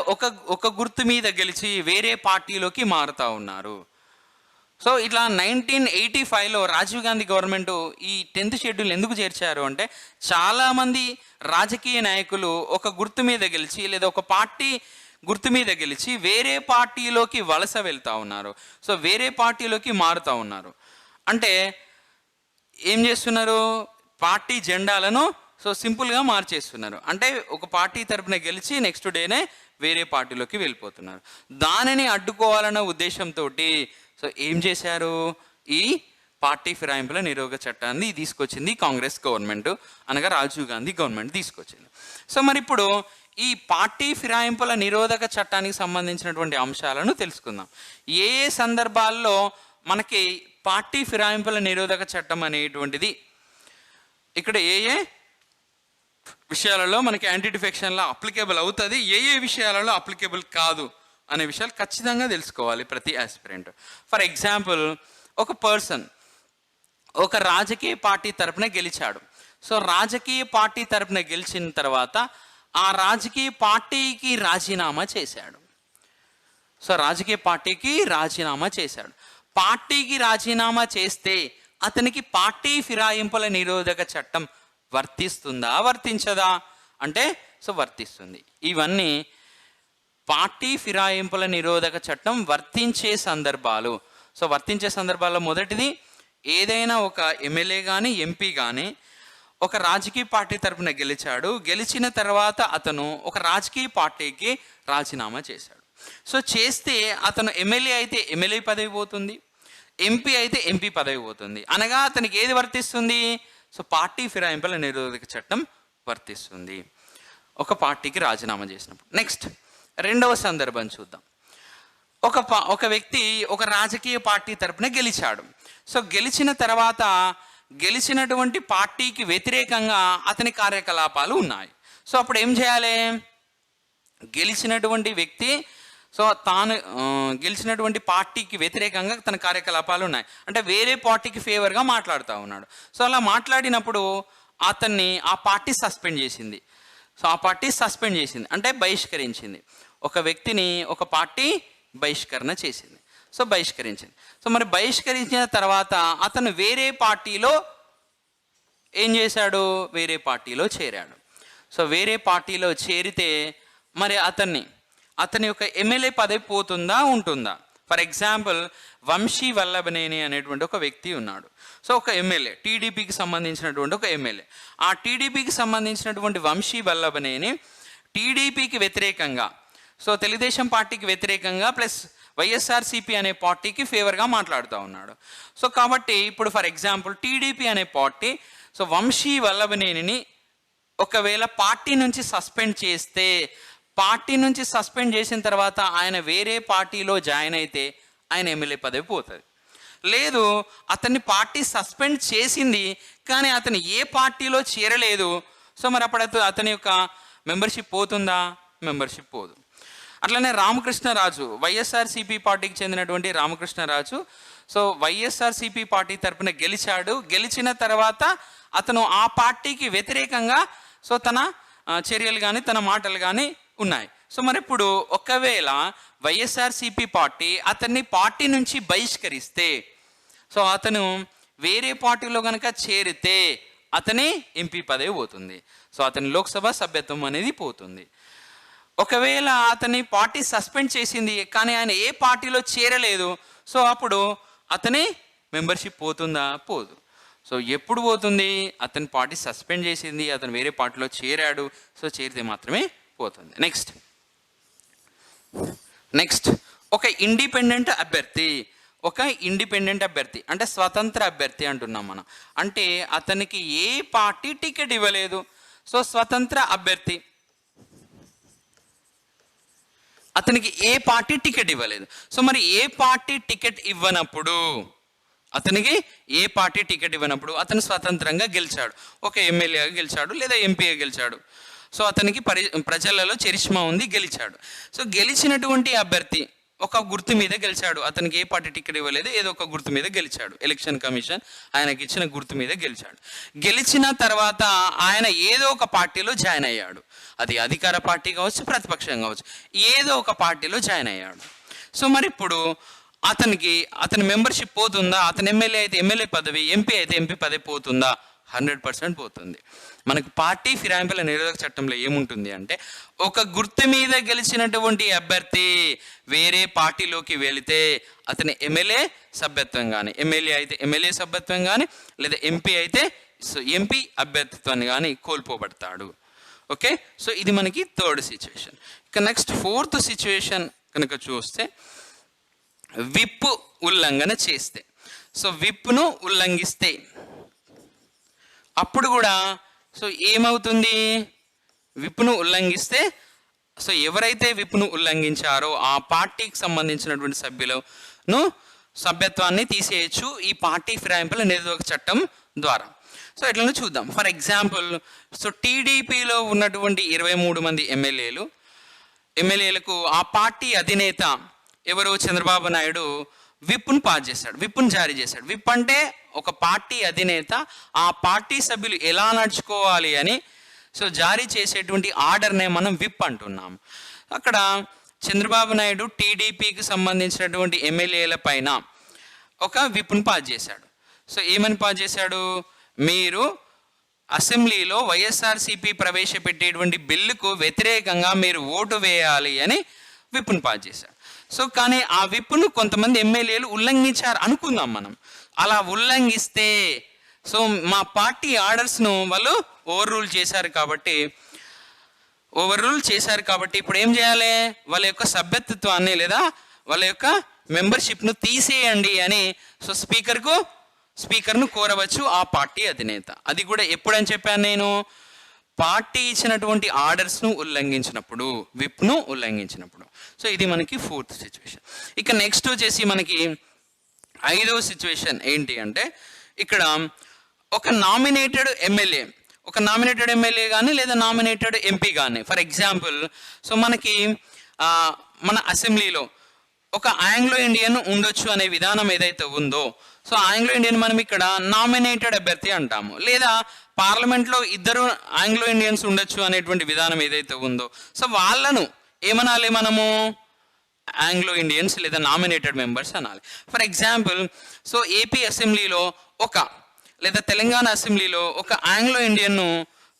ఒక గుర్తు మీద గెలిచి వేరే పార్టీలోకి మారుతూ ఉన్నారు. సో ఇట్లా 1985లో రాజీవ్ గాంధీ గవర్నమెంట్ ఈ 10th షెడ్యూల్ ఎందుకు చేర్చారు అంటే చాలామంది రాజకీయ నాయకులు ఒక గుర్తు మీద గెలిచి లేదా ఒక పార్టీ గుర్తు మీద గెలిచి వేరే పార్టీలోకి వలస వెళ్తూ ఉన్నారు. సో వేరే పార్టీలోకి మారుతూ ఉన్నారు. అంటే ఏం చేస్తున్నారు? పార్టీ జెండాలను సో సింపుల్గా మార్చేస్తున్నారు. అంటే ఒక పార్టీ తరపున గెలిచి నెక్స్ట్ డేనే వేరే పార్టీలోకి వెళ్ళిపోతున్నారు. దానిని అడ్డుకోవాలన్న ఉద్దేశంతో సో ఏం చేశారు? ఈ పార్టీ ఫిరాయింపుల నిరోధక చట్టాన్ని తీసుకొచ్చింది కాంగ్రెస్ గవర్నమెంట్, అనగా రాజీవ్ గాంధీ గవర్నమెంట్ తీసుకొచ్చింది. సో మరి ఇప్పుడు ఈ పార్టీ ఫిరాయింపుల నిరోధక చట్టానికి సంబంధించినటువంటి అంశాలను తెలుసుకుందాం. ఏ ఏ సందర్భాల్లో మనకి పార్టీ ఫిరాయింపుల నిరోధక చట్టం అనేటువంటిది, ఇక్కడ ఏ ఏ విషయాలలో మనకి యాంటీ డిఫెక్షన్లో అప్లికేబుల్ అవుతుంది, ఏ ఏ విషయాలలో అప్లికేబుల్ కాదు అనే విషయాలు ఖచ్చితంగా తెలుసుకోవాలి ప్రతి ఆస్పిరెంట్. ఫర్ ఎగ్జాంపుల్, ఒక పర్సన్ ఒక రాజకీయ పార్టీ తరపున గెలిచాడు. సో రాజకీయ పార్టీ తరపున గెలిచిన తర్వాత ఆ రాజకీయ పార్టీకి రాజీనామా చేశాడు. సో రాజకీయ పార్టీకి రాజీనామా చేశాడు. పార్టీకి రాజీనామా చేస్తే అతనికి పార్టీ ఫిరాయింపుల నిరోధక చట్టం వర్తిస్తుందా, వర్తించదా అంటే సో వర్తిస్తుంది. ఇవన్నీ పార్టీ ఫిరాయింపుల నిరోధక చట్టం వర్తించే సందర్భాలు. సో వర్తించే సందర్భాల్లో మొదటిది, ఏదైనా ఒక ఎమ్మెల్యే కానీ ఎంపీ కానీ ఒక రాజకీయ పార్టీ తరపున గెలిచాడు. గెలిచిన తర్వాత అతను ఒక రాజకీయ పార్టీకి రాజీనామా చేశాడు. సో చేస్తే అతను ఎమ్మెల్యే అయితే ఎమ్మెల్యే పదవి పోతుంది, ఎంపీ అయితే ఎంపీ పదవి పోతుంది. అనగా అతనికి ఏది వర్తిస్తుంది? సో పార్టీ ఫిరాయింపుల నిరోధక చట్టం వర్తిస్తుంది ఒక పార్టీకి రాజీనామా చేసినప్పుడు. నెక్స్ట్ రెండవ సందర్భం చూద్దాం. ఒక వ్యక్తి ఒక రాజకీయ పార్టీ తరపున గెలిచాడు. సో గెలిచిన తర్వాత గెలిచినటువంటి పార్టీకి వ్యతిరేకంగా అతని కార్యకలాపాలు ఉన్నాయి. సో అప్పుడు ఏం చేయాలి? గెలిచినటువంటి వ్యక్తి సో తాను గెలిచినటువంటి పార్టీకి వ్యతిరేకంగా తన కార్యకలాపాలు ఉన్నాయి, అంటే వేరే పార్టీకి ఫేవర్గా మాట్లాడుతూ ఉన్నాడు. సో అలా మాట్లాడినప్పుడు అతన్ని ఆ పార్టీ సస్పెండ్ చేసింది. సో ఆ పార్టీ సస్పెండ్ చేసింది అంటే బహిష్కరించింది. ఒక వ్యక్తిని ఒక పార్టీ బహిష్కరణ చేసింది. సో బహిష్కరించింది. సో మరి బహిష్కరించిన తర్వాత అతను వేరే పార్టీలో ఏం చేశాడు? వేరే పార్టీలో చేరాడు. సో వేరే పార్టీలో చేరితే మరి అతని యొక్క ఎమ్మెల్యే పదవి పోతుందా, ఉంటుందా? ఫర్ ఎగ్జాంపుల్, వంశీ వల్లభనేని అనేటువంటి ఒక వ్యక్తి ఉన్నాడు. సో ఒక ఎమ్మెల్యే, టీడీపీకి సంబంధించినటువంటి ఒక ఎమ్మెల్యే. ఆ టీడీపీకి సంబంధించినటువంటి వంశీ వల్లభనేని టీడీపీకి వ్యతిరేకంగా, సో తెలుగుదేశం పార్టీకి వ్యతిరేకంగా ప్లస్ వైఎస్ఆర్సీపీ అనే పార్టీకి ఫేవర్గా మాట్లాడుతూ ఉన్నాడు. సో కాబట్టి ఇప్పుడు ఫర్ ఎగ్జాంపుల్ టీడీపీ అనే పార్టీ సో వంశీ వల్లభనేనిని ఒకవేళ పార్టీ నుంచి సస్పెండ్ చేస్తే, పార్టీ నుంచి సస్పెండ్ చేసిన తర్వాత ఆయన వేరే పార్టీలో జాయిన్ అయితే ఆయన ఎమ్మెల్యే పదవి పోతుంది. లేదు అతన్ని పార్టీ సస్పెండ్ చేసింది కానీ అతను ఏ పార్టీలో చేరలేదు. సో మరి అప్పుడు అతని యొక్క మెంబర్షిప్ పోతుందా? మెంబర్షిప్ పోదు. అట్లనే రామకృష్ణరాజు, వైఎస్ఆర్సీపీ పార్టీకి చెందినటువంటి రామకృష్ణరాజు సో వైఎస్ఆర్సీపీ పార్టీ తరపున గెలిచాడు. గెలిచిన తర్వాత అతను ఆ పార్టీకి వ్యతిరేకంగా సో తన చర్యలు కానీ తన మాటలు కానీ ఉన్నాయి. సో మరి ఇప్పుడు ఒకవేళ వైఎస్ఆర్సీపీ పార్టీ అతన్ని పార్టీ నుంచి బహిష్కరిస్తే సో అతను వేరే పార్టీలో కనుక చేరితే అతని ఎంపీ పదవి పోతుంది. సో అతని లోక్సభ సభ్యత్వం అనేది పోతుంది. ఒకవేళ అతని పార్టీ సస్పెండ్ చేసింది కానీ ఆయన ఏ పార్టీలో చేరలేదు సో అప్పుడు అతని మెంబర్షిప్ పోతుందా? పోదు. సో ఎప్పుడు పోతుంది? అతని పార్టీ సస్పెండ్ చేసింది, అతను వేరే పార్టీలో చేరాడు, సో చేరితే మాత్రమే పోతుంది. నెక్స్ట్ ఒక ఇండిపెండెంట్ అభ్యర్థి అంటే స్వతంత్ర అభ్యర్థి అంటున్నాం మనం. అంటే అతనికి ఏ పార్టీ టికెట్ ఇవ్వలేదు. సో స్వతంత్ర అభ్యర్థి అతనికి ఏ పార్టీ టికెట్ ఇవ్వలేదు. సో మరి ఏ పార్టీ టికెట్ ఇవ్వనప్పుడు అతను స్వతంత్రంగా గెలిచాడు. ఒక ఎమ్మెల్యేగా గెలిచాడు లేదా ఎంపీగా గెలిచాడు. సో అతనికి ప్రజలలో చరిష్మా ఉంది, గెలిచాడు. సో గెలిచినటువంటి అభ్యర్థి ఒక గుర్తు మీద గెలిచాడు. అతనికి ఏ పార్టీ టికెట్ ఇవ్వలేదు, ఏదో ఒక గుర్తు మీద గెలిచాడు. ఎలక్షన్ కమిషన్ ఆయనకి ఇచ్చిన గుర్తు మీద గెలిచాడు. గెలిచిన తర్వాత ఆయన ఏదో ఒక పార్టీలో జాయిన్ అయ్యాడు. అది అధికార పార్టీ కావచ్చు, ప్రతిపక్షం కావచ్చు, ఏదో ఒక పార్టీలో జాయిన్ అయ్యాడు. సో మరి ఇప్పుడు అతని మెంబర్షిప్ పోతుందా? అతను ఎమ్మెల్యే అయితే ఎమ్మెల్యే పదవి, ఎంపీ అయితే ఎంపీ పదవి పోతుందా? 100% పోతుంది. మనకు పార్టీ ఫిరాయింపుల నిరోధక చట్టంలో ఏముంటుంది అంటే ఒక గుర్తు మీద గెలిచినటువంటి అభ్యర్థి వేరే పార్టీలోకి వెళితే అతని ఎమ్మెల్యే సభ్యత్వం కానీ, ఎమ్మెల్యే అయితే ఎమ్మెల్యే సభ్యత్వం కానీ, లేదా ఎంపీ అయితే ఎంపీ అభ్యర్థిత్వాన్ని కానీ కోల్పోబడతాడు. ఓకే, సో ఇది మనకి థర్డ్ సిచ్యువేషన్. ఇక నెక్స్ట్ ఫోర్త్ సిచ్యువేషన్ కనుక చూస్తే విప్ ఉల్లంఘన చేస్తే. సో విప్ను ఉల్లంఘిస్తే అప్పుడు కూడా సో ఏమవుతుంది? విప్ను ఉల్లంఘిస్తే సో ఎవరైతే విప్ను ఉల్లంఘించారో ఆ పార్టీకి సంబంధించినటువంటి సభ్యులను సభ్యత్వాన్ని తీసేయచ్చు ఈ పార్టీ ఫిరాయింపుల నిరోధక చట్టం ద్వారా. సో ఎట్లనో చూద్దాం. ఫర్ ఎగ్జాంపుల్ సో టీడీపీలో ఉన్నటువంటి 23 మంది ఎమ్మెల్యేలకు ఆ పార్టీ అధినేత ఎవరు? చంద్రబాబు నాయుడు విప్ను జారీ చేశాడు. విప్ అంటే ఒక పార్టీ అధినేత ఆ పార్టీ సభ్యులు ఎలా నడుచుకోవాలి అని సో జారీ చేసేటువంటి ఆర్డర్నే మనం విప్ అంటున్నాం. అక్కడ చంద్రబాబు నాయుడు టీడీపీకి సంబంధించినటువంటి ఎమ్మెల్యేల పైన ఒక విప్ను పాస్ చేశాడు. సో ఏమని పాస్ చేశాడు? మీరు అసెంబ్లీలో వైఎస్ఆర్సీపీ ప్రవేశపెట్టేటువంటి బిల్లుకు వ్యతిరేకంగా మీరు ఓటు వేయాలి అని విప్ను పాస్ చేశాడు. సో కానీ ఆ విప్ను కొంతమంది ఎమ్మెల్యేలు ఉల్లంఘించారు అనుకుందాం మనం. అలా ఉల్లంఘిస్తే సో మా పార్టీ ఆర్డర్స్ను వాళ్ళు ఓవర్ రూల్ చేశారు కాబట్టి ఇప్పుడు ఏం చేయాలి? వాళ్ళ యొక్క సభ్యత్వాన్ని లేదా వాళ్ళ యొక్క మెంబర్షిప్ను తీసేయండి అని సో స్పీకర్ను కోరవచ్చు ఆ పార్టీ అధినేత. అది కూడా ఎప్పుడని చెప్పాను నేను? పార్టీ ఇచ్చినటువంటి ఆర్డర్స్ను ఉల్లంఘించినప్పుడు, విప్ను ఉల్లంఘించినప్పుడు. సో ఇది మనకి ఫోర్త్ సిచ్యువేషన్. ఇక నెక్స్ట్ వచ్చేసి మనకి 5వ సిచ్యువేషన్ ఏంటి అంటే ఇక్కడ ఒక నామినేటెడ్ ఎమ్మెల్యే కానీ లేదా నామినేటెడ్ ఎంపీ కానీ. ఫర్ ఎగ్జాంపుల్ సో మనకి మన అసెంబ్లీలో ఒక ఆంగ్లో ఇండియన్ ఉండొచ్చు అనే విధానం ఏదైతే ఉందో సో ఆంగ్లో ఇండియన్ మనం ఇక్కడ నామినేటెడ్ అభ్యర్థి అంటాము. లేదా పార్లమెంట్లో 2 ఆంగ్లో ఇండియన్స్ ఉండొచ్చు అనేటువంటి విధానం ఏదైతే ఉందో సో వాళ్ళను ఏమనాలి మనము? ఆంగ్లో ఇండియన్స్ లేదా నామినేటెడ్ మెంబర్స్ అనాలి. ఫర్ ఎగ్జాంపుల్ సో ఏపీ అసెంబ్లీలో లేదా తెలంగాణ అసెంబ్లీలో ఒక ఆంగ్లో ఇండియన్ను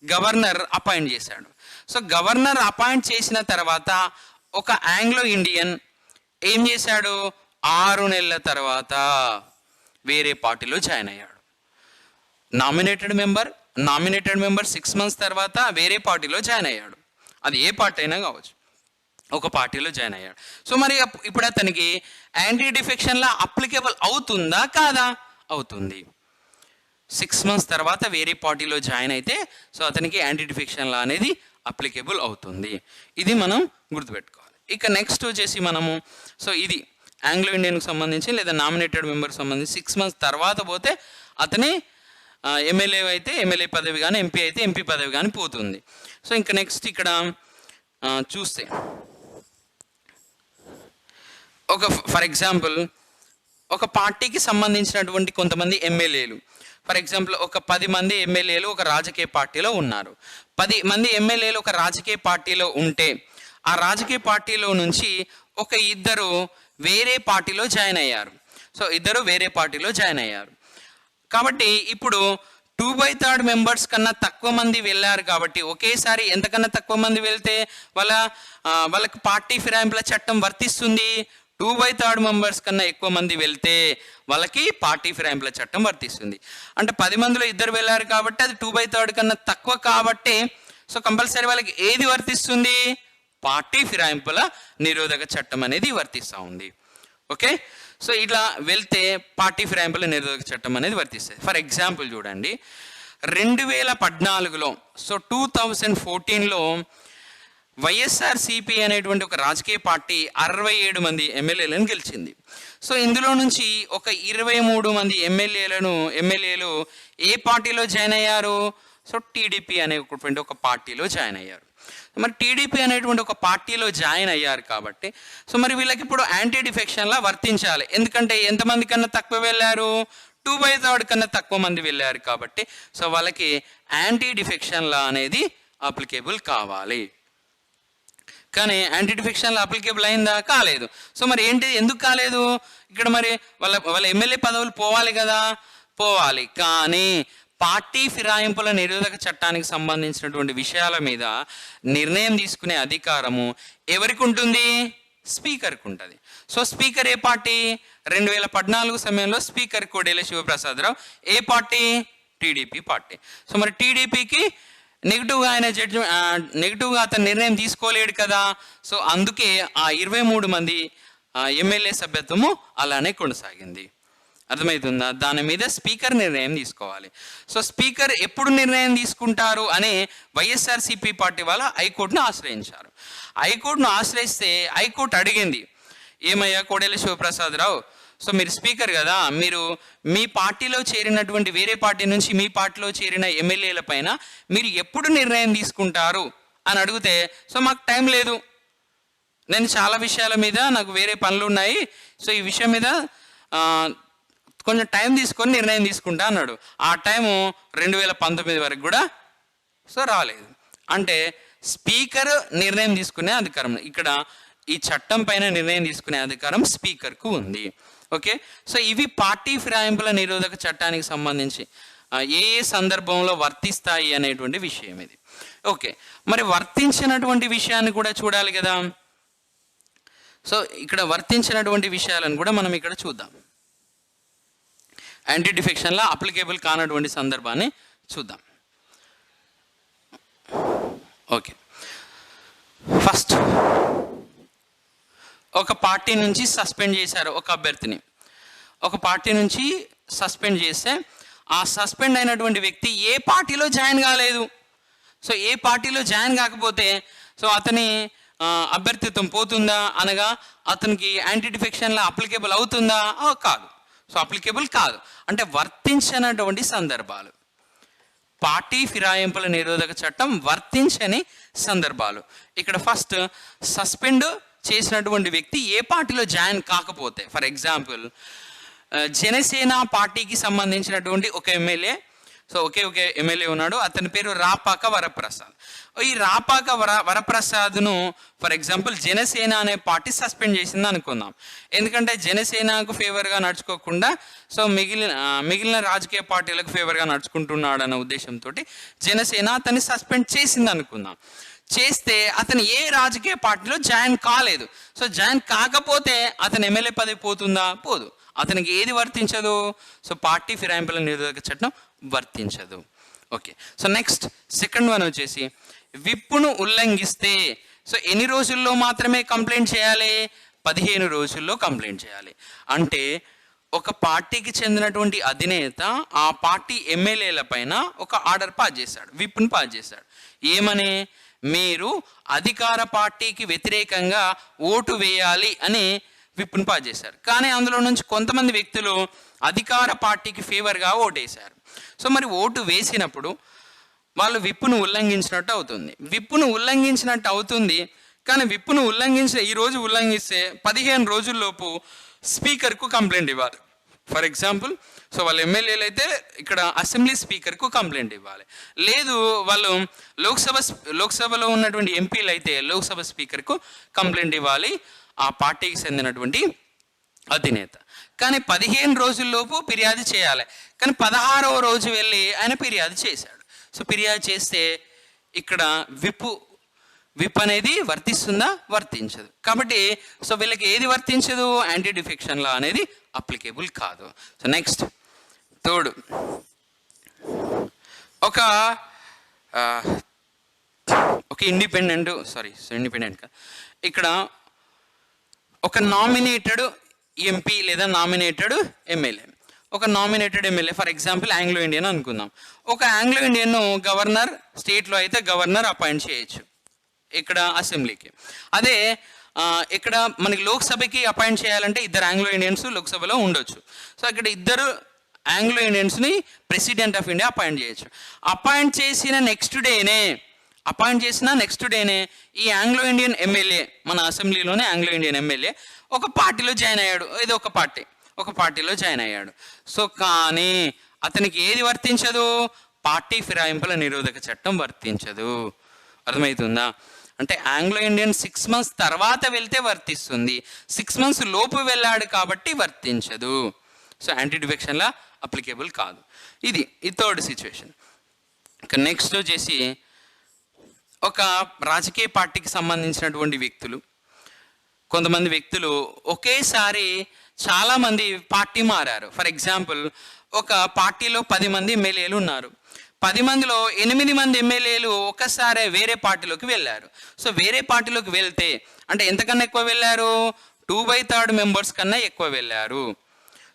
గవర్నర్ అపాయింట్ చేశాడు. సో గవర్నర్ అపాయింట్ చేసిన తర్వాత ఒక ఆంగ్లో ఇండియన్ ఏం చేశాడు? 6 నెలల తర్వాత వేరే పార్టీలో జాయిన్ అయ్యాడు. నామినేటెడ్ మెంబర్ 6 months తర్వాత వేరే పార్టీలో జాయిన్ అయ్యాడు. అది ఏ పార్టీ అయినా కావచ్చు, ఒక పార్టీలో జాయిన్ అయ్యాడు. సో మరి ఇప్పుడు అతనికి యాంటీ డిఫెక్షన్ లా అప్లికేబుల్ అవుతుందా కాదా? అవుతుంది. 6 months తర్వాత వేరే పార్టీలో జాయిన్ అయితే సో అతనికి యాంటీ డిఫెక్షన్ లా అనేది అప్లికేబుల్ అవుతుంది. ఇది మనం గుర్తుపెట్టుకోవాలి. ఇక నెక్స్ట్ వచ్చేసి మనము సో ఇది ఆంగ్లో ఇండియన్కి సంబంధించి లేదా నామినేటెడ్ మెంబర్కి సంబంధించి 6 months తర్వాత పోతే అతని ఎమ్మెల్యే అయితే ఎమ్మెల్యే పదవి కానీ ఎంపీ అయితే ఎంపీ పదవి కానీ పోతుంది. సో ఇంకా నెక్స్ట్ ఇక్కడ చూస్తే ఒక ఫర్ ఎగ్జాంపుల్ ఒక పార్టీకి సంబంధించినటువంటి కొంతమంది ఎమ్మెల్యేలు, ఫర్ ఎగ్జాంపుల్ ఒక 10 మంది ఎమ్మెల్యేలు ఒక రాజకీయ పార్టీలో ఉన్నారు. 10 మంది ఎమ్మెల్యేలు ఒక రాజకీయ పార్టీలో ఉంటే ఆ రాజకీయ పార్టీలో నుంచి ఒక ఇద్దరు వేరే పార్టీలో జాయిన్ అయ్యారు. సో ఇద్దరు వేరే పార్టీలో జాయిన్ అయ్యారు కాబట్టి ఇప్పుడు 2/3 మెంబర్స్ కన్నా తక్కువ మంది వెళ్ళారు కాబట్టి ఒకేసారి ఎంతకన్నా తక్కువ మంది వెళ్తే వాళ్ళకి పార్టీ ఫిరాయింపుల చట్టం వర్తిస్తుంది. 2/3 మెంబర్స్ కన్నా ఎక్కువ మంది వెళ్తే వాళ్ళకి పార్టీ ఫిరాయింపుల చట్టం వర్తిస్తుంది. అంటే 10 మందిలో ఇద్దరు వెళ్ళారు కాబట్టి అది 2/3 కన్నా తక్కువ కాబట్టి సో కంపల్సరీ వాళ్ళకి ఏది వర్తిస్తుంది? పార్టీ ఫిరాయింపుల నిరోధక చట్టం అనేది వర్తిస్తూ ఉంది. ఓకే, సో ఇట్లా వెళ్తే పార్టీ ఫిరాయింపుల నిరోధక చట్టం అనేది వర్తిస్తుంది. ఫర్ ఎగ్జాంపుల్ చూడండి, 2014లో సో 2014లో వైఎస్ఆర్సిపి అనేటువంటి ఒక రాజకీయ పార్టీ 67 మంది ఎమ్మెల్యేలను గెలిచింది. సో ఇందులో నుంచి ఒక 23 మంది ఎమ్మెల్యేలు ఏ పార్టీలో జాయిన్ అయ్యారు? సో టీడీపీ అనేటువంటి ఒక పార్టీలో జాయిన్ అయ్యారు. మరి టీడీపీ అనేటువంటి ఒక పార్టీలో జాయిన్ అయ్యారు కాబట్టి సో మరి వీళ్ళకి ఇప్పుడు యాంటీ డిఫెక్షన్లా వర్తించాలి. ఎందుకంటే ఎంతమంది కన్నా తక్కువ వెళ్ళారు? 2/3 కన్నా తక్కువ మంది వెళ్ళారు కాబట్టి సో వాళ్ళకి యాంటీ డిఫెక్షన్ లా అనేది అప్లికేబుల్ కావాలి. కానీ యాంటీ డిఫెక్షన్ లా అప్లికేబుల్ అయిందా? కాలేదు. సో మరి ఏంటి, ఎందుకు కాలేదు? ఇక్కడ మరి వాళ్ళ ఎమ్మెల్యే పదవులు పోవాలి కదా, పోవాలి. కానీ పార్టీ ఫిరాయింపుల నిరోధక చట్టానికి సంబంధించినటువంటి విషయాల మీద నిర్ణయం తీసుకునే అధికారము ఎవరికి ఉంటుంది? స్పీకర్కి ఉంటుంది. సో స్పీకర్ ఏ పార్టీ? 2014 సమయంలో స్పీకర్ కోడెల శివప్రసాదరావు ఏ పార్టీ? TDP party. సో మరి టీడీపీకి నెగిటివ్గా అతను నిర్ణయం తీసుకోలేడు కదా. సో అందుకే ఆ 23 మంది ఎమ్మెల్యే సభ్యత్వము అలానే కొనసాగింది. అర్థమవుతుందా? దాని మీద స్పీకర్ నిర్ణయం తీసుకోవాలి. సో స్పీకర్ ఎప్పుడు నిర్ణయం తీసుకుంటారు అని వైఎస్ఆర్సిపి పార్టీ వాళ్ళ హైకోర్టును ఆశ్రయించారు. హైకోర్టును ఆశ్రయిస్తే హైకోర్టు అడిగింది, ఏమయ్యా కోడెల శివప్రసాదరావు, సో మీరు స్పీకర్ కదా, మీరు మీ పార్టీలో చేరినటువంటి వేరే పార్టీ నుంచి మీ పార్టీలో చేరిన ఎమ్మెల్యేల పైన మీరు ఎప్పుడు నిర్ణయం తీసుకుంటారు అని అడిగితే, సో మాకు టైం లేదు, నేను చాలా విషయాల మీద నాకు వేరే పనులు ఉన్నాయి, సో ఈ విషయం మీద కొంచెం టైం తీసుకొని నిర్ణయం తీసుకుంటా అన్నాడు. ఆ టైము 2019 వరకు కూడా సో రాలేదు. అంటే స్పీకర్ నిర్ణయం తీసుకునే అధికారం, ఇక్కడ ఈ చట్టం పైన నిర్ణయం తీసుకునే అధికారం స్పీకర్కు ఉంది. ఓకే, సో ఇవి పార్టీ ఫిరాయింపుల నిరోధక చట్టానికి సంబంధించి ఏ ఏ సందర్భంలో వర్తిస్తాయి అనేటువంటి విషయం ఇది. ఓకే, మరి వర్తించినటువంటి విషయాన్ని కూడా చూడాలి కదా. సో ఇక్కడ వర్తించినటువంటి విషయాలను కూడా మనం ఇక్కడ చూద్దాం. యాంటీ డిఫెక్షన్లో అప్లికేబుల్ కానటువంటి సందర్భాన్ని చూద్దాం. ఓకే, ఫస్ట్ ఒక పార్టీ నుంచి సస్పెండ్ చేశారు ఒక అభ్యర్థిని. ఒక పార్టీ నుంచి సస్పెండ్ చేస్తే ఆ సస్పెండ్ అయినటువంటి వ్యక్తి ఏ పార్టీలో జాయిన్ కాలేదు. సో ఏ పార్టీలో జాయిన్ కాకపోతే సో అతని అభ్యర్థిత్వం పోతుందా, అనగా అతనికి యాంటీ డిఫెక్షన్లో అప్లికేబుల్ అవుతుందా? కాదు. సో అప్లికేబుల్ కాదు. అంటే వర్తించినటువంటి సందర్భాలు, పార్టీ ఫిరాయింపుల నిరోధక చట్టం వర్తించని సందర్భాలు. ఇక్కడ ఫస్ట్ సస్పెండ్ చేసినటువంటి వ్యక్తి ఏ పార్టీలో జాయిన్ కాకపోతే, ఫర్ ఎగ్జాంపుల్ జనసేన పార్టీకి సంబంధించినటువంటి ఒక ఎమ్మెల్యే, సో ఒకే ఎమ్మెల్యే ఉన్నాడు, అతని పేరు రాపాక వరప్రసాద్. ఈ రాపాక వరప్రసాద్ను ఫర్ ఎగ్జాంపుల్ జనసేన అనే పార్టీ సస్పెండ్ చేసింది అనుకుందాం. ఎందుకంటే జనసేనకు ఫేవర్గా నడుచుకోకుండా సో మిగిలిన రాజకీయ పార్టీలకు ఫేవర్గా నడుచుకుంటున్నాడు అన్న ఉద్దేశంతో జనసేన అతన్ని సస్పెండ్ చేసింది అనుకుందాం. చేస్తే అతను ఏ రాజకీయ పార్టీలో జాయిన్ కాలేదు. సో జాయిన్ కాకపోతే అతను ఎమ్మెల్యే పదవి పోతుందా? పోదు. అతనికి ఏది వర్తించదు? సో పార్టీ ఫిరాయింపుల నిరోధక చట్టం వర్తించదు. Okay, so next second one వచ్చేసి విప్పును ఉల్లంఘిస్తే సో ఎన్ని రోజుల్లో మాత్రమే కంప్లైంట్ చేయాలి? 15 రోజుల్లో కంప్లైంట్ చేయాలి. అంటే ఒక పార్టీకి చెందినటువంటి అధినేత ఆ పార్టీ ఎమ్మెల్యేల పైన ఒక ఆర్డర్ పాస్ చేశాడు, విప్ను పాస్ చేశాడు. ఏమని? మీరు అధికార పార్టీకి వ్యతిరేకంగా ఓటు వేయాలి అని విప్ను పాస్ చేశారు. కానీ అందులో నుంచి కొంతమంది వ్యక్తులు అధికార పార్టీకి ఫేవర్గా ఓటేశారు. సో మరి ఓటు వేసినప్పుడు వాళ్ళు విప్పును ఉల్లంఘించినట్టు అవుతుంది. విప్పును ఉల్లంఘించినట్టు అవుతుంది. కానీ విప్పును ఈరోజు ఉల్లంఘిస్తే 15 రోజుల్లోపు స్పీకర్కు కంప్లైంట్ ఇవ్వాలి. ఫర్ ఎగ్జాంపుల్, సో వాళ్ళ ఎమ్మెల్యేలు అయితే ఇక్కడ అసెంబ్లీ స్పీకర్కు కంప్లైంట్ ఇవ్వాలి. లేదు వాళ్ళు లోక్సభలో ఉన్నటువంటి ఎంపీలు అయితే లోక్సభ స్పీకర్కు కంప్లైంట్ ఇవ్వాలి ఆ పార్టీకి చెందినటువంటి అధినేత. కానీ 15 రోజుల్లోపు ఫిర్యాదు చేయాలి. కానీ 16వ రోజు వెళ్ళి ఆయన ఫిర్యాదు చేశాడు. సో ఫిర్యాదు చేస్తే ఇక్కడ విప్ అనేది వర్తిస్తుందా? వర్తించదు. కాబట్టి సో వీళ్ళకి ఏది వర్తించదు? యాంటీ డిఫెక్షన్ లా అనేది అప్లికేబుల్ కాదు. సో నెక్స్ట్ థర్డ్, ఒక ఇండిపెండెంట్ ఇక్కడ ఒక నామినేటెడ్ ఎంపీ లేదా నామినేటెడ్ ఎమ్మెల్యే, ఒక nominated MLA for example Anglo Indian అనుకుందాం. ఒక ఆంగ్లో ఇండియన్ను గవర్నర్, స్టేట్లో అయితే గవర్నర్ అపాయింట్ చేయొచ్చు ఇక్కడ అసెంబ్లీకి. అదే ఇక్కడ మనకి లోక్సభకి అపాయింట్ చేయాలంటే ఇద్దరు ఆంగ్లో ఇండియన్స్ లోక్సభలో ఉండొచ్చు. సో ఇక్కడ ఇద్దరు ఆంగ్లో ఇండియన్స్ని ప్రెసిడెంట్ ఆఫ్ ఇండియా అపాయింట్ చేయొచ్చు. అపాయింట్ చేసిన నెక్స్ట్ డేనే ఈ ఆంగ్లో ఇండియన్ ఎమ్మెల్యే, మన అసెంబ్లీలోనే ఆంగ్లో ఇండియన్ ఎమ్మెల్యే ఒక పార్టీలో జాయిన్ అయ్యాడు. ఏదో ఒక పార్టీలో జాయిన్ అయ్యాడు. సో కానీ అతనికి ఏది వర్తించదు? పార్టీ ఫిరాయింపుల నిరోధక చట్టం వర్తించదు. అర్థమవుతుందా? అంటే ఆంగ్లో ఇండియన్ 6 months తర్వాత వెళ్తే వర్తిస్తుంది, 6 months లోపు వెళ్ళాడు కాబట్టి వర్తించదు. సో యాంటీ డిఫెక్షన్లా అప్లికేబుల్ కాదు. ఇది థర్డ్ సిచ్యువేషన్. ఇక నెక్స్ట్ వచ్చేసి ఒక రాజకీయ పార్టీకి సంబంధించినటువంటి వ్యక్తులు, కొంతమంది వ్యక్తులు ఒకేసారి చాలామంది పార్టీ మారారు. ఫర్ ఎగ్జాంపుల్, ఒక పార్టీలో 10 మంది ఎమ్మెల్యేలు ఉన్నారు. 10 మందిలో 8 మంది ఎమ్మెల్యేలు ఒకసారి వేరే పార్టీలోకి వెళ్ళారు. సో వేరే పార్టీలోకి వెళ్తే అంటే ఎంతకన్నా ఎక్కువ వెళ్ళారు? 2/3 మెంబర్స్ కన్నా ఎక్కువ వెళ్ళారు.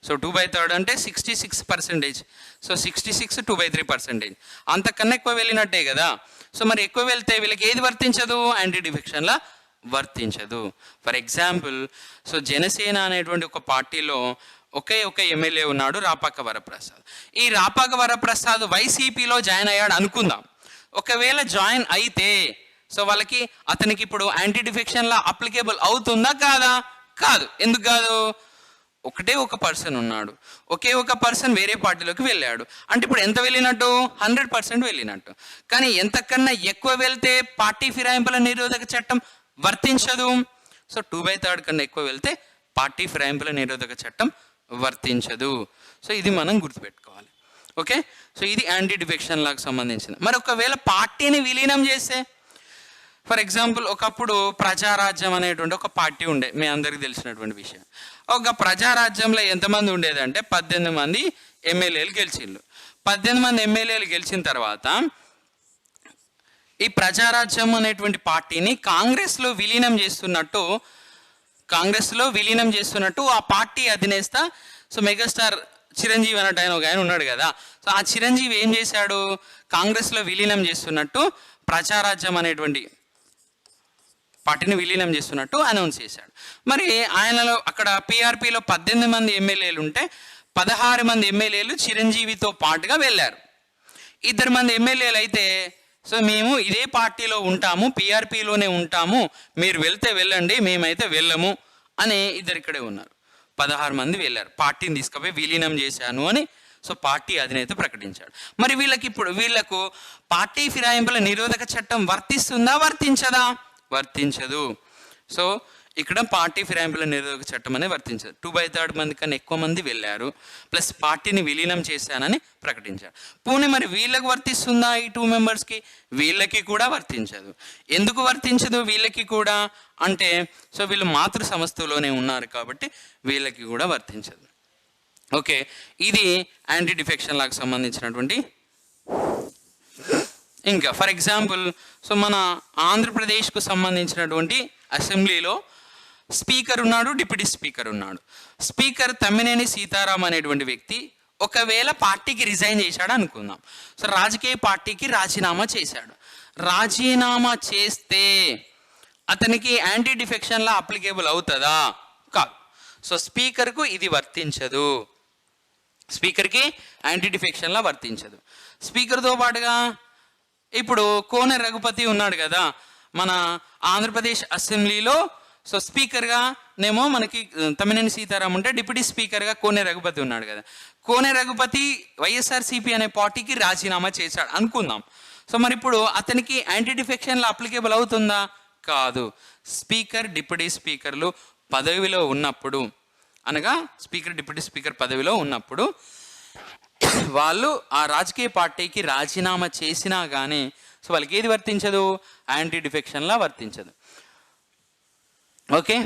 సో 2/3 అంటే 66%. సో 66 2/3%, అంతకన్నా ఎక్కువ వెళ్ళినట్టే కదా. సో మరి ఎక్కువ వెళ్తే వీళ్ళకి ఏది వర్తించదు? యాంటీ డిఫెక్షన్లా వర్తించదు. ఫర్ ఎగ్జాంపుల్, సో జనసేన అనేటువంటి ఒక పార్టీలో ఒక ఎమ్మెల్యే ఉన్నాడు, రాపాక వరప్రసాద్. ఈ రాపాక వరప్రసాద్ వైసీపీలో జాయిన్ అయ్యాడు అనుకుందాం. ఒకవేళ జాయిన్ అయితే సో అతనికి ఇప్పుడు యాంటీ డిఫెక్షన్లా అప్లికేబుల్ అవుతుందా కాదా? కాదు. ఎందుకు కాదు? ఒక పర్సన్ ఉన్నాడు, ఒక పర్సన్ వేరే పార్టీలోకి వెళ్ళాడు అంటే ఇప్పుడు ఎంత వెళ్ళినట్టు? 100% వెళ్ళినట్టు. కానీ ఎంతకన్నా ఎక్కువ వెళ్తే పార్టీ ఫిరాయింపుల నిరోధక చట్టం వర్తించదు. సో 2/3 కన్నా ఎక్కువ వెళ్తే పార్టీ ఫిరాయింపుల నిరోధక చట్టం వర్తించదు. సో ఇది మనం గుర్తుపెట్టుకోవాలి. ఓకే, సో ఇది యాంటీ డిఫెక్షన్ లాగా సంబంధించింది. మరి ఒకవేళ పార్టీని విలీనం చేస్తే, ఫర్ ఎగ్జాంపుల్ ఒకప్పుడు ప్రజారాజ్యం అనేటువంటి ఒక పార్టీ ఉండే, మీ అందరికీ తెలిసినటువంటి విషయం. ఒక ప్రజారాజ్యంలో ఎంతమంది ఉండేదంటే 18 మంది ఎమ్మెల్యేలు గెలిచిండ్రు. 18 మంది ఎమ్మెల్యేలు గెలిచిన తర్వాత ఈ ప్రజారాజ్యం అనేటువంటి పార్టీని కాంగ్రెస్లో విలీనం చేస్తున్నట్టు ఆ పార్టీ అధినేత సో మెగాస్టార్ చిరంజీవి అన్నట్టు ఆయన ఉన్నాడు కదా. సో ఆ చిరంజీవి ఏం చేశాడు? కాంగ్రెస్లో విలీనం చేస్తున్నట్టు ప్రజారాజ్యం అనేటువంటి పార్టీని విలీనం చేస్తున్నట్టు అనౌన్స్ చేశాడు. మరి ఆయనలో అక్కడ పిఆర్పిలో 18 మంది ఎమ్మెల్యేలు ఉంటే 16 మంది ఎమ్మెల్యేలు చిరంజీవితో పాటుగా వెళ్ళారు. 2 మంది ఎమ్మెల్యేలు అయితే సో మేము ఇదే పార్టీలో ఉంటాము, పిఆర్పిలోనే ఉంటాము, మీరు వెళ్తే వెళ్ళండి, మేమైతే వెళ్ళము అని ఇక్కడే ఉన్నారు. 16 మంది వెళ్ళారు, పార్టీని తీసుకుపోయి విలీనం చేశాను అని సో పార్టీ అధినేత ప్రకటించాడు. మరి వీళ్ళకు పార్టీ ఫిరాయింపుల నిరోధక చట్టం వర్తిస్తుందా? వర్తించదా? వర్తించదు. సో ఇక్కడ పార్టీ ఫిరాయింపుల నిరోధక చట్టం అనేది వర్తించదు. 2/3 మంది కన్నా ఎక్కువ మంది వెళ్ళారు, ప్లస్ పార్టీని విలీనం చేశానని ప్రకటించారు. పోనీ మరి వీళ్ళకి వర్తిస్తుందా? ఈ 2 మెంబర్స్కి వీళ్ళకి కూడా వర్తించదు. ఎందుకు వర్తించదు వీళ్ళకి కూడా అంటే సో వీళ్ళు మాతృ సంస్థలోనే ఉన్నారు కాబట్టి వీళ్ళకి కూడా వర్తించదు. ఓకే, ఇది యాంటీ డిఫెక్షన్ లాగా సంబంధించినటువంటి. ఇంకా ఫర్ ఎగ్జాంపుల్, సో మన ఆంధ్రప్రదేశ్కు సంబంధించినటువంటి అసెంబ్లీలో స్పీకర్ ఉన్నాడు, డిప్యూటీ స్పీకర్ ఉన్నాడు. స్పీకర్ తమ్మినేని సీతారాం అనేటువంటి వ్యక్తి ఒకవేళ పార్టీకి రిజైన్ చేశాడు అనుకుందాం. సో రాజకీయ పార్టీకి రాజీనామా చేశాడు. రాజీనామా చేస్తే అతనికి యాంటీ డిఫెక్షన్లా అప్లికేబుల్ అవుతుందా? కాదు. సో స్పీకర్కు ఇది వర్తించదు, స్పీకర్కి యాంటీ డిఫెక్షన్లా వర్తించదు. స్పీకర్తో పాటుగా ఇప్పుడు కోనె రఘుపతి ఉన్నాడు కదా మన ఆంధ్రప్రదేశ్ అసెంబ్లీలో. సో స్పీకర్గా నేమో మనకి తమ్మినేని సీతారాం ఉంటే, డిప్యూటీ స్పీకర్గా కోనె రఘుపతి ఉన్నాడు కదా. కోనె రఘుపతి వైఎస్ఆర్సీపీ అనే పార్టీకి రాజీనామా చేశాడు అనుకుందాం. సో మరి ఇప్పుడు అతనికి యాంటీ డిఫెక్షన్లో అప్లికేబుల్ అవుతుందా? కాదు. స్పీకర్ డిప్యూటీ స్పీకర్లు పదవిలో ఉన్నప్పుడు, అనగా స్పీకర్ డిప్యూటీ స్పీకర్ పదవిలో ఉన్నప్పుడు వాళ్ళు ఆ రాజకీయ పార్టీకి రాజీనామా చేసినా కానీ సో వాళ్ళకి ఏది వర్తించదు? యాంటీ డిఫెక్షన్లా వర్తించదు. ఓకే,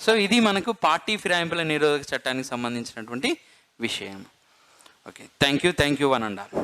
సో ఇది మనకు పార్టీ ఫిరాయింపుల నిరోధక చట్టానికి సంబంధించినటువంటి విషయం. Okay, thank you one and all.